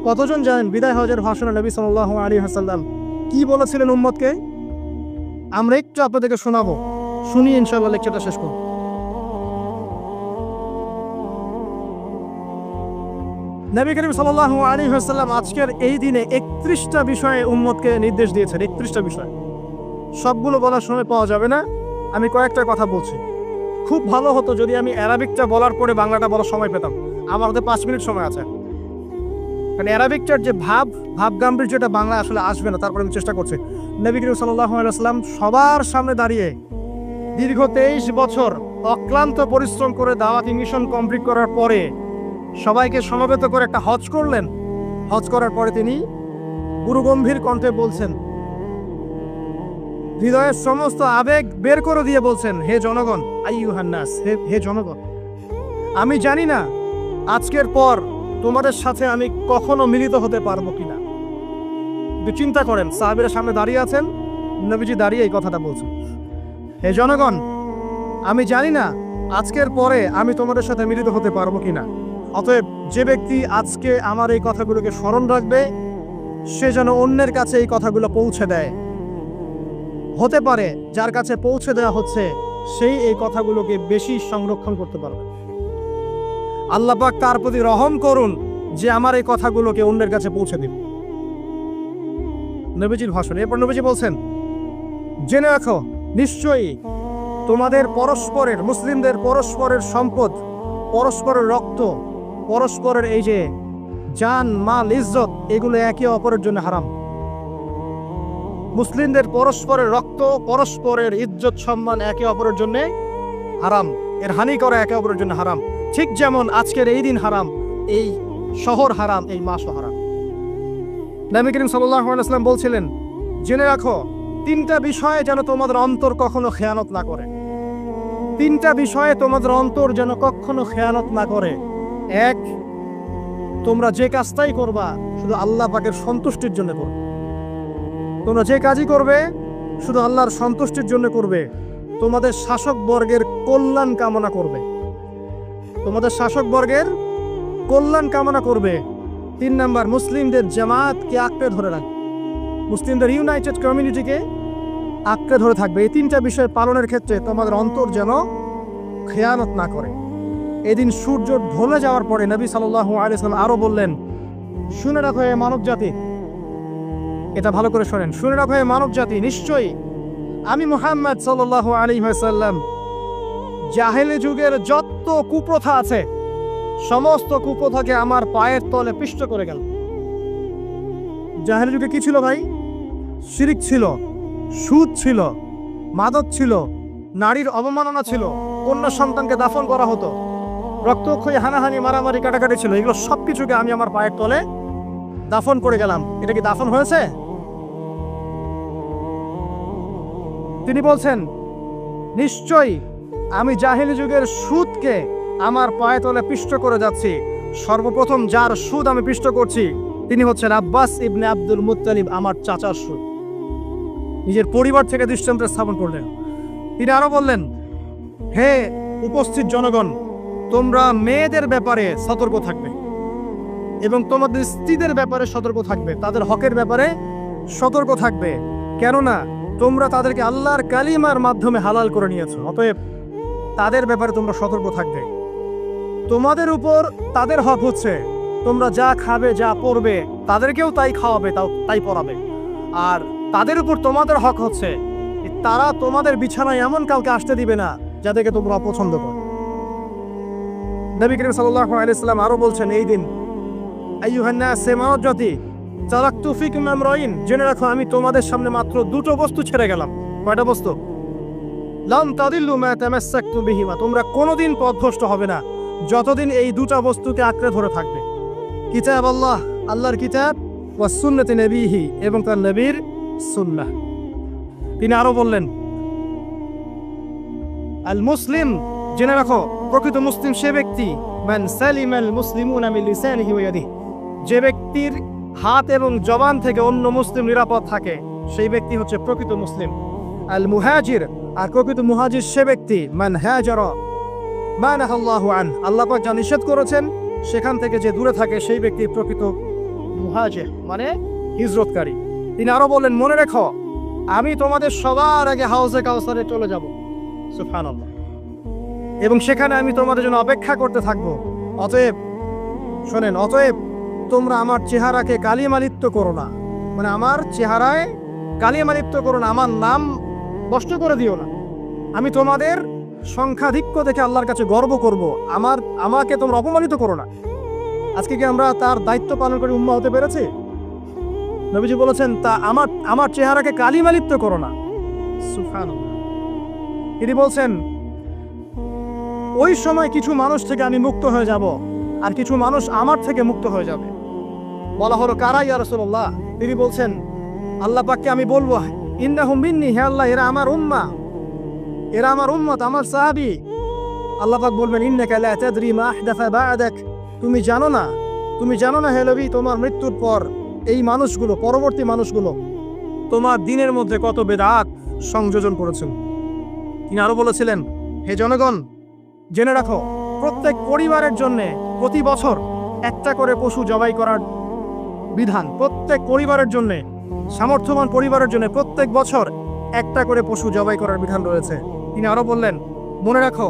A: কতজন জানেন বিদায় হজের ভাষণে নবী সাল্লাল্লাহু আলাইহি ওয়াসাল্লাম কি বলেছিলেন উম্মতকে? আমরা একটু আপনাদেরকে শোনাবো, শুনি ইনশাআল্লাহ লেকচারটা শেষ করব। নবী করিম সাল্লাল্লাহু আলাইহি ওয়াসাল্লাম আজকের এই দিনে 31টা বিষয়ে উম্মতকে নির্দেশ দিয়েছেন। 31টা বিষয়, সবগুলো বলার সময় পাওয়া যাবে না, আমি কয়েকটা কথা বলছি। খুব ভালো হতো যদি আমি অ্যারাবিকটা বলার পরে বাংলাটা বলার সময় পেতাম। আমার হাতে 5 মিনিট সময় আছে, কারণ অ্যারাবিকটার যে ভাব গাম্ভীর্যটা বাংলা আসলে আসবে না। তারপরে আমি চেষ্টা করছি। নবী করিম সাল্লাল্লাহু আলাইহি ওয়াসাল্লাম সবার সামনে দাঁড়িয়ে দীর্ঘ 23 বছর অক্লান্ত পরিশ্রম করে দাওয়াতি মিশন কমপ্লিট করার পরে সবাইকে সমবেত করে একটা হজ করলেন। হজ করার পরে তিনি গুরুগম্ভীর কণ্ঠে বলছেন, হৃদয়ের সমস্ত আবেগ বের করে দিয়ে বলছেন, হে জনগণ, আইয়ুহান নাস, হে জনগণ, আমি জানি না আজকের পর তোমাদের সাথে আমি কখনো মিলিত হতে পারবো কিনা। কিন্তু চিন্তা করেন, সাহাবীরা সামনে দাঁড়িয়ে আছেন, নবীজি দাঁড়িয়ে এই কথাটা বলছেন, হে জনগণ, আমি জানি না আজকের পরে আমি তোমাদের সাথে মিলিত হতে পারবো কিনা। অতএব যে ব্যক্তি আজকে আমার এই কথাগুলোকে স্মরণ রাখবে সে যেন অন্যের কাছে এই কথাগুলো পৌঁছে দেয়। হতে পারে যার কাছে পৌঁছে দেওয়া হচ্ছে সেই এই কথাগুলোকে বেশি সংরক্ষণ করতে পারবে। আল্লাহ পাক তার প্রতি রহম করুন যে আমার এই কথাগুলোকে অন্যের কাছে পৌঁছে দিন। নবীজির ভাষণ। এরপর নবীজি বলছেন, জেনে রাখো নিশ্চয়ই তোমাদের পরস্পরের, মুসলিমদের পরস্পরের সম্পদ, পরস্পরের রক্ত, পরস্পরের এই যে জান মাল ইজ্জত, এগুলো একে অপরের জন্য হারাম। মুসলিমদের পরস্পরের রক্ত, পরস্পরের ইজ্জত সম্মান একে অপরের জন্য হারাম। এর হানি করা একে অপরের জন্য হারাম। ঠিক যেমন আজকের এই দিন হারাম, এই শহর হারাম, এই মাসও হারাম। নবী করিম সাল্লাল্লাহু আলাইহি ওয়াসাল্লাম বলছিলেন, জেনে রাখো 3টা বিষয়ে যেন তোমাদের অন্তর কখনো খেয়ানত না করে। 3টা বিষয়ে তোমাদের অন্তর যেন কখনো খেয়ানত না করে। 1, তোমরা যে কাজটাই করবা শুধু আল্লাহ পাকের সন্তুষ্টির জন্য করবে। তোমরা যে কাজই করবে শুধু আল্লাহর সন্তুষ্টির জন্য করবে। তোমাদের শাসক বর্গের কল্যাণ কামনা করবে। তোমাদের শাসক বর্গের কল্যাণ কামনা করবে। 3 নাম্বার, মুসলিমদের জামাতকে আঁকড়ে ধরে রাখবে। মুসলিমদের ইউনাইটেড কমিউনিটিকে আঁকড়ে ধরে থাকবে। এই 3টা বিষয় পালনের ক্ষেত্রে তোমাদের অন্তর যেন খেয়ানত না করে। এদিন সূর্য ঢলে যাওয়ার পরে নবী সাল্লাল্লাহু আলাইহি ওয়াসাল্লাম আরো বললেন, শুনে রাখো হে মানব জাতি, এটা ভালো করে শোনেন, শুনে রাখো হে মানব জাতি, নিশ্চয়ই আমি মুহাম্মদ সাল্লাল্লাহু আলাইহি ওয়াসাল্লাম জাহেলি যুগের যত কুপ্রথা আছে সমস্ত কুপ্রথাকে আমার পায়ের তলে পিষ্ট করে গেল। জাহেলি যুগে কি ছিল ভাই? শিরিক ছিল, সুদ ছিল, মাদক ছিল, নারীর অবমাননা ছিল, কন্যা সন্তানকে দাফন করা হতো, রক্তক্ষয়ী, হানাহানি, মারামারি, কাটাকাটি ছিল। এগুলো সবকিছুকে আমি আমার পায়ের তলে দাফন করে গেলাম। এটা কি দাফন হয়েছে? তিনি বলছেন, নিশ্চয়ই আমি জাহেলি যুগের সুদকে আমার পায়ে তলে পিষ্ট করে যাচ্ছি। সর্বপ্রথম যার সুদ আমি পিষ্ট করছি তিনি হচ্ছেন আব্বাস ইবনে আব্দুল মুত্তালিব, আমার চাচার সুদ। নিজের পরিবার থেকে দৃষ্টান্ত স্থাপন করলেন। তিনি আরো বললেন, হে উপস্থিত জনগণ, তোমরা মেয়েদের ব্যাপারে সতর্ক থাকবে এবং তোমাদের স্ত্রীদের ব্যাপারে সতর্ক থাকবে, তাদের হকের ব্যাপারে সতর্ক থাকবে, কেননা তোমরা তাদেরকে আল্লাহর কালিমার মাধ্যমে হালাল করে নিয়েছো। অতএব তাদের ব্যাপারে তোমরা সতর্ক থাকবে। তোমাদের উপর তাদের হক হচ্ছে তোমরা যা খাবে, যা পরবে, তাদেরকেও তাই খাওয়াবে, তাই পরাবে। আর তাদের উপর তোমাদের হক হচ্ছে তারা তোমাদের বিছানায় এমন কাউকে আসতে দিবে না যাদেরকে তোমরা অপছন্দ করো। নবী করিম সাল্লাল্লাহু আলাইহি ওয়াসাল্লাম আরো বলছেন, এই দিন আইয়ুহান নাস, হে মানব জাতি, তারাকতু ফিকুম আমরাইন, জেনে রাখো আমি তোমাদের সামনে মাত্র 2টো বস্তু ছেড়ে গেলাম। কয়টা বস্তু? লাম তাদিল্লু মা তামাসসাকতুম বিহিমা, তোমরা কোনোদিন পথভ্রষ্ট হবে না যতদিন এই 2টা বস্তুকে আঁকড়ে ধরে থাকবে। কিতাব আল্লাহ, আল্লাহর কিতাব, ওয়া সুন্নতি নবীহি, এবং তার নবীর সুন্নাহ। তিনি আরো বললেন, আল মুসলিম, জেনে রাখো প্রকৃত মুসলিম সে ব্যক্তি মান সালিমাল মুসলিমুনা মিন লিসানিহি ওয়া ইয়াদিহি, যে ব্যক্তির হাত এবং জবান থেকে অন্য মুসলিম নিরাপদ থাকে, সেই ব্যক্তি হচ্ছে প্রকৃত মুসলিম। আল মুহাজির, আর প্রকৃত মুহাজির সে ব্যক্তি মান হাজারা মা নাহাল্লাহু আন, আল্লাহ পাক যা নিষেধ করেছেন সেখান থেকে যে দূরে থাকে, সেই ব্যক্তি প্রকৃত মুহাজির, মানে হিজরতকারী। তিনি আরো বললেন, মনে রেখো আমি তোমাদের সবার আগে হাউজে কাউসারে চলে যাব, সুবহানাল্লাহ, এবং সেখানে আমি তোমাদের জন্য অপেক্ষা করতে থাকবো। অতএব শোনেন, অতএব তোমরা আমার চেহারাকে কালিমালিপ্ত করো না, মানে আমার চেহারায় কালিমালিপ্ত করো না, আমার নাম নষ্ট করে দিও না। আমি তোমাদের সংখ্যাধিক্য দেখে আল্লাহর কাছে গর্ব করব, আমাকে তোমরা অপমানিত করো না। আজকে কি আমরা তার দায়িত্ব পালন করে উম্মাহ হতে পেরেছি? নবীজি বলেছেন, তা আমার চেহারাকে কালিমালিপ্ত করো না, সুবহানাল্লাহ। তিনি বলছেন, ওই সময় কিছু মানুষ থেকে আমি মুক্ত হয়ে যাব, আর কিছু মানুষ আমার থেকে মুক্ত হয়ে যাবে। বলা হলো, কারা ইয়া রাসূলুল্লাহ? তিনি বলছেন, আল্লাহ পাককে আমি বলবো, ইন্নাহুম মিন্নি, হে আল্লাহ এরা আমার উম্মাহ, এরা আমার উম্মত, আমার সাহাবী। আল্লাহ পাক বলবেন, ইন্নাকা লা তাদরি মা আহদাসা বা'দাক, তুমি জানো না হে নবী, তোমার মৃত্যুর পর এই মানুষগুলো, পরবর্তী মানুষগুলো তোমার দিনের মধ্যে কত বেদাত সংযোজন করেছেন। তিনি আরো বলেছিলেন, হে জনগণ জেনে রাখো প্রত্যেক পরিবারের জন্য প্রতি বছর একটা করে পশু জবাই করার বিধান, প্রত্যেক পরিবারের জন্য, সামর্থ্যবান পরিবারের জন্য প্রত্যেক বছর একটা করে পশু জবাই করার বিধান রয়েছে। তিনি আরো বললেন, মনে রাখো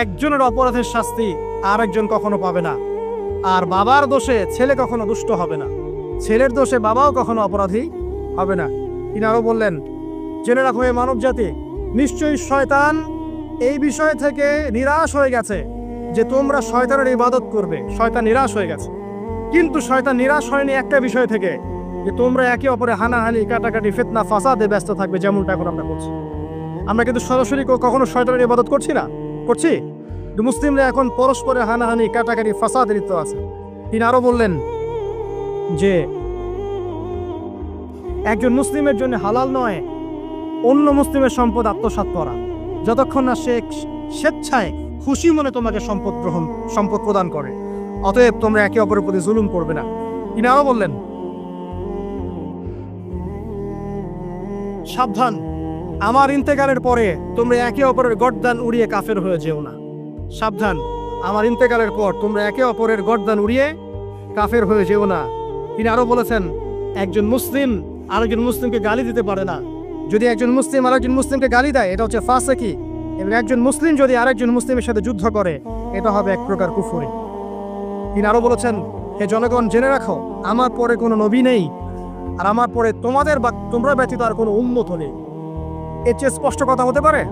A: একজনের অপরাধের শাস্তি আরেকজন কখনো পাবে না, আর বাবার দোষে ছেলে কখনো দুষ্ট হবে না, ছেলের দোষে বাবাও কখনো অপরাধী হবে না। তিনি আরো বললেন, জেনে রাখো হে মানব জাতি, নিশ্চয়ই শয়তান এই বিষয় থেকে নিরাশ হয়ে গেছে যে তোমরা শয়তানের ইবাদত করবে। শয়তান নিরাশ হয়ে গেছে, কিন্তু শয়তান নিরাশ হয়নি একটা বিষয় থেকে, যে তোমরা একে অপরে হানাহানি, কাটাকাটি, ফিতনা, ফাসাদে ব্যস্ত থাকবে, যেমনটা এখন আমরা করছি। আমরা কিন্তু সরাসরি কখনো শয়তানের ইবাদত করছি না, করছি? মুসলিমরা এখন পরস্পরে হানাহানি, কাটাকাটি, ফাসাদে লিপ্ত আছে। তিনি আরো বললেন যে একজন মুসলিমের জন্য হালাল নয় অন্য মুসলিমের সম্পদ আত্মসাৎ করা, যতক্ষণ না সে স্বেচ্ছায় খুশি মনে তোমাকে সম্পদ প্রদান করে। অতএব তোমরা একে অপরের প্রতি জুলুম করবে না। তিনি আরো বললেন, সাবধান, আমার ইন্তেকালের পরে তোমরা একে অপরের গর্দান উড়িয়ে কাফের হয়ে যেও না। সাবধান, আমার ইন্তেকালের পর তোমরা একে অপরের গর্দান উড়িয়ে কাফের হয়ে যেও না। তিনি আরো বলেছেন, একজন মুসলিম আরেকজন মুসলিমকে গালি দিতে পারে না। যদি একজন মুসলিম আরেকজন মুসলিমকে গালি দেয়, এটা হচ্ছে ফাসিকি, এবং একজন মুসলিম যদি আরেকজন মুসলিমের সাথে যুদ্ধ করে, এটা হবে এক প্রকার কুফরি। তিনি আরো বলেছেন, হে জনগণ জেনে রাখো আমার পরে কোনো নবী নেই, আর আমার পরে তোমরা ব্যতীত আর কোনো উম্মত নেই। এর চেয়ে স্পষ্ট কথা হতে পারে?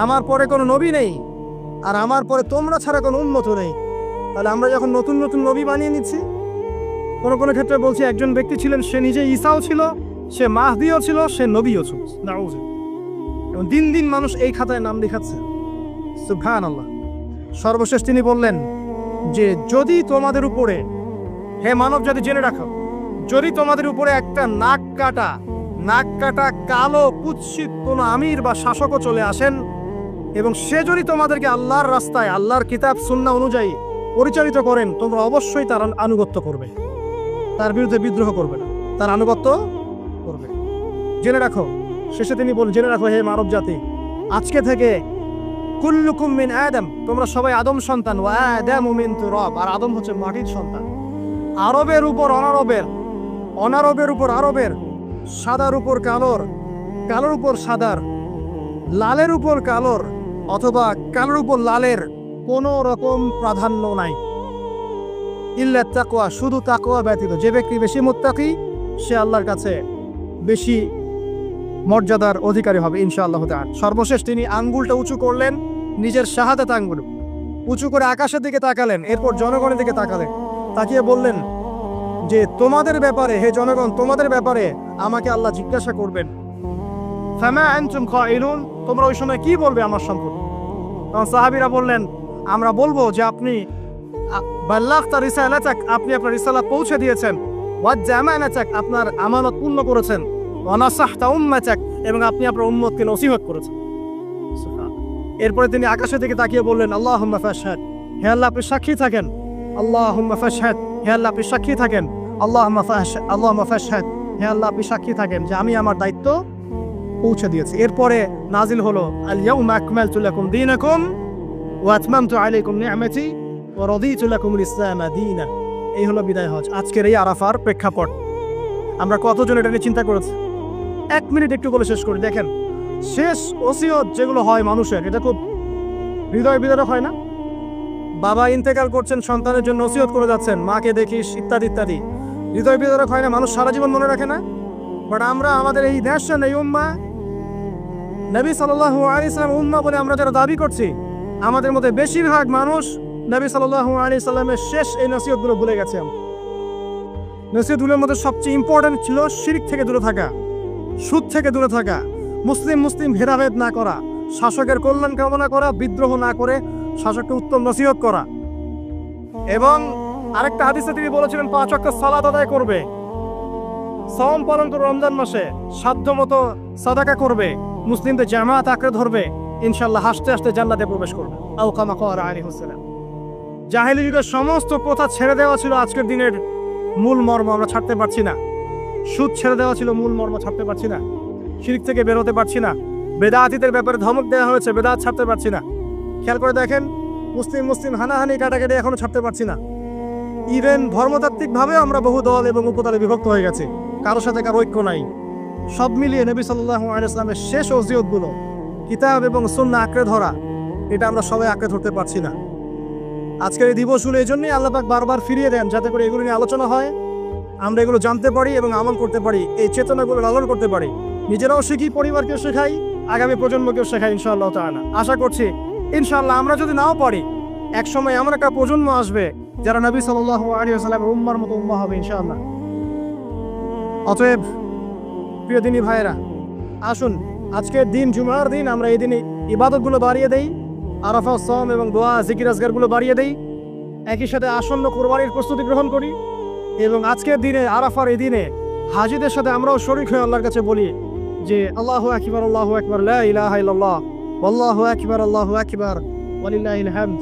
A: আমার পরে কোনো নবী নেই, আর আমার পরে তোমরা ছাড়া কোনো উম্মত নেই। তাহলে আমরা যখন নতুন নতুন নবী বানিয়ে নিচ্ছি, কোনো কোনো ক্ষেত্রে বলছি একজন ব্যক্তি ছিলেন, সে নিজে ঈসাও ছিল, সে মাহদিও ছিল, সে নবীও ছিল। এবং দিন দিন মানুষ এই খাতায় নাম লিখাচ্ছে, সুবহানাল্লাহ। সর্বশেষ তিনি বললেন যে যদি তোমাদের উপরে, হে মানব জাতি জেনে রাখো, যদি তোমাদের উপরে একটা নাক কাটা কালো কুৎসিত কোনো আমির বা শাসকও চলে আসেন, এবং সে যদি তোমাদেরকে আল্লাহর রাস্তায়, আল্লাহর কিতাব সুন্নাহ অনুযায়ী পরিচালিত করেন, তোমরা অবশ্যই তার আনুগত্য করবে, তার বিরুদ্ধে বিদ্রোহ করবে না, তার আনুগত্য করবে। জেনে রাখো, শেষে তিনি বলেন, জেনে রাখো হে মানব জাতি, আজকে থেকে কুল্লুকুম মিন আদম, তোমরা সবাই আদম সন্তান, ওয়া আদামু মিন তুরাব, আর আদম হচ্ছে মাটির সন্তান। আরবের উপর অনারবের, অনারবের উপর আরবের, সাদার উপর কালোর, কালোর উপর সাদার, লালের উপর কালোর, অথবা কালোর উপর লালের কোনো রকম প্রাধান্য নাই। ইল্লা তাকওয়া, শুধু তাকওয়া ব্যতীত। যে ব্যক্তি বেশি মুত্তাকি, সে আল্লাহর কাছে বেশি মর্যাদার অধিকারী হবে ইনশাআল্লাহ তাআলা। সর্বশেষ তিনি আঙ্গুলটা উঁচু করলেন, নিজের শাহাদাত আঙ্গুল উঁচু করে আকাশের দিকে তাকালেন, এরপর জনগণের দিকে তাকালেন, তাকিয়ে বললেন যে তোমাদের ব্যাপারে, হে জনগণ, তোমাদের ব্যাপারে আমাকে আল্লাহ জিজ্ঞাসা করবেন। ফামা আনতুম কাইলুন, তোমরা ওই সময় কি বলবে আমার সম্পর্কে? তখন সাহাবীরা বললেন, আমরা বলবো যে আপনি বাল্লাগতা রিসালাতাক, আপনি আপনার রিসালাত পৌঁছে দিয়েছেন, ওয়াজ্জা আমানাতাক, আপনার আমানত পূর্ণ করেছেন, ওয়া নাসাহতা উম্মাতাক, এবং আপনি আপনার উম্মতকে নসিহত করেছেন। এরপরে তিনি আকাশের দিকে তাকিয়ে বললেন, আল্লাহুম্মা ফাশহাদ, হে আল্লাহ আপনি সাক্ষী থাকেন। আল্লাহুম্মা ফাশহাদ, হে আল্লাহ আপনি সাক্ষী থাকেন। আল্লাহুম্মা ফাশহাদ, হে আল্লাহ আপনি সাক্ষী থাকেন যে আমি আমার দায়িত্ব পৌঁছে দিয়েছি। এরপরে নাজিল হলো, আল ইয়াউমা আকমালতু লাকুম দীনাকুম ওয়া আতমামতু আলাইকুম নি'মাতি ওয়া রাদিতু লাকুমুল ইসলামা দীনান। এই হলো বিদায় হজ, আজকের এই আরাফার প্রেক্ষাপট। আমরা কতজন এটা নিয়ে চিন্তা করেছি? 1 মিনিট একটু বলে শেষ করি। দেখেন, শেষ ওসিয়ত যেগুলো হয় মানুষের, এটা খুব হৃদয় বিদারক হয় না? বাবা ইন্তেকাল করছেন, সন্তানের জন্য ওসিয়ত করে যাচ্ছেন, মাকে দেখিস, ইত্যাদি ইত্যাদি। হৃদয় বিদারক হয় না? মানুষ সারা জীবন মনে রাখে না? বাট আমরা আমাদের এই নেশন, এই উম্মাহ, নবী সাল্লাল্লাহু আলাইহি সাল্লাম উম্মাহ বলে আমরা যারা দাবি করছি, আমাদের মধ্যে বেশিরভাগ মানুষ নবী সাল্লাল্লাহু আলাইহি সাল্লামের শেষ এই নসিহতগুলো ভুলে গেছে। নসিহতগুলোর মধ্যে সবচেয়ে ইম্পর্টেন্ট ছিল শিরক থেকে দূরে থাকা, সুদ থেকে দূরে থাকা, মুসলিম ভেদাভেদ না করা, শাসকের কল্যাণ কামনা করা, বিদ্রোহ না করে শাসককে উত্তম নসিহত করা। এবং আরেকটা হাদিসে তিনি বলেছিলেন 5 ওয়াক্ত সালাত আদায় করবে, সাওম পালন করে রমজান মাসে, সাধ্যমতো সাদাকা করবে, মুসলিমদের জামাত আঁকড়ে ধরবে, ইনশাআল্লাহ হাসতে হাসতে জান্নাতে প্রবেশ করবে। আও কামা ক্বালা আলাইহিস সালাম। জাহেলি যুগের সমস্ত প্রথা ছেড়ে দেওয়া ছিল আজকের দিনের মূল মর্ম, আমরা ছাড়তে পারছি না। সুদ ছেড়ে দেওয়া ছিল মূল মর্ম, ছাড়তে পারছি না। শিরক থেকে বের হতে পারছি না। বেদাতীদের ব্যাপারে ধমক দেওয়া হয়েছে, বেদাত ছাড়তে পারছি না। খেয়াল করে দেখেন, মুসলিম হানাহানি কাটাকাটি এখনো ছাড়তে পারছি না। ইভেন ধর্মতাত্ত্বিকভাবে আমরা বহু দল এবং উপদলে বিভক্ত হয়ে গেছি, কারোর সাথে কারো ঐক্য নাই। সব মিলিয়ে নবী সাল্লাল্লাহু আলাইহি ওয়াসাল্লামের শেষ ওসিয়তগুলো, কিতাব এবং সুন্নাহ আঁকড়ে ধরা, এটা আমরা সবাই আঁকড়ে ধরতে পারছি না। আজকের এই দিবসগুলো এই জন্যই আল্লাহ পাক বারবার ফিরিয়ে দেন, যাতে করে এগুলো নিয়ে আলোচনা হয়, আমরা এগুলো জানতে পারি এবং আমল করতে পারি, এই চেতনাগুলো লালন করতে পারি, নিজেরাও শিখি, পরিবারকেও শেখাই, আগামী প্রজন্মকেও শেখাই ইনশাআল্লাহ তাআলা। আশা করছি ইনশাআল্লাহ আমরা যদি নাও পারি, একসময় এমন একটা প্রজন্ম আসবে যারা নবী সাল্লাল্লাহু আলাইহি ওয়াসাল্লামের উম্মার মতো উম্মাহ হবে ইনশাআল্লাহ। অতএব প্রিয় দিনী ভাইয়েরা, আসুন আজকের দিন, জুমার দিন, আমরা এই দিনে ইবাদতগুলো বাড়িয়ে দেই, আরাফা, সাওম এবং দোয়া, জিকির আজকারগুলো বাড়িয়ে দেই, একই সাথে আসন্ন কোরবানির প্রস্তুতি গ্রহণ করি, এবং আজকের দিনে, আরাফার এই দিনে হাজিদের সাথে আমরাও শরীক হয়ে আল্লাহর কাছে বলি যে আল্লাহু আকবার, আল্লাহু আকবার, লা ইলাহা ইল্লাল্লাহ, আল্লাহু আকবার, আল্লাহু আকবার, ওয়ালিল্লাহিল হামদ।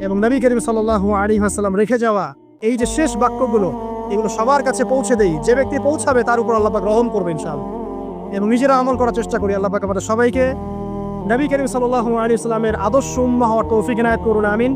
A: এবং নবী করিম সাল্লাল্লাহু আলাইহি ওয়াসাল্লাম রেখে যাওয়া এই যে শেষ বাক্যগুলো, এগুলো সবার কাছে পৌঁছে দেই। যে ব্যক্তি পৌঁছাবে তার উপর আল্লাহ পাক রহম করবে ইনশাআল্লাহ। এবং নিজেরা আমল করার চেষ্টা করি। আল্লাহ পাক আমাদের সবাইকে নবী করিম সাল্লাল্লাহু আলাইহি ওয়াসাল্লামের আদর্শ উম্মাহ হওয়ার তৌফিক এনায়েত করুন, আমিন।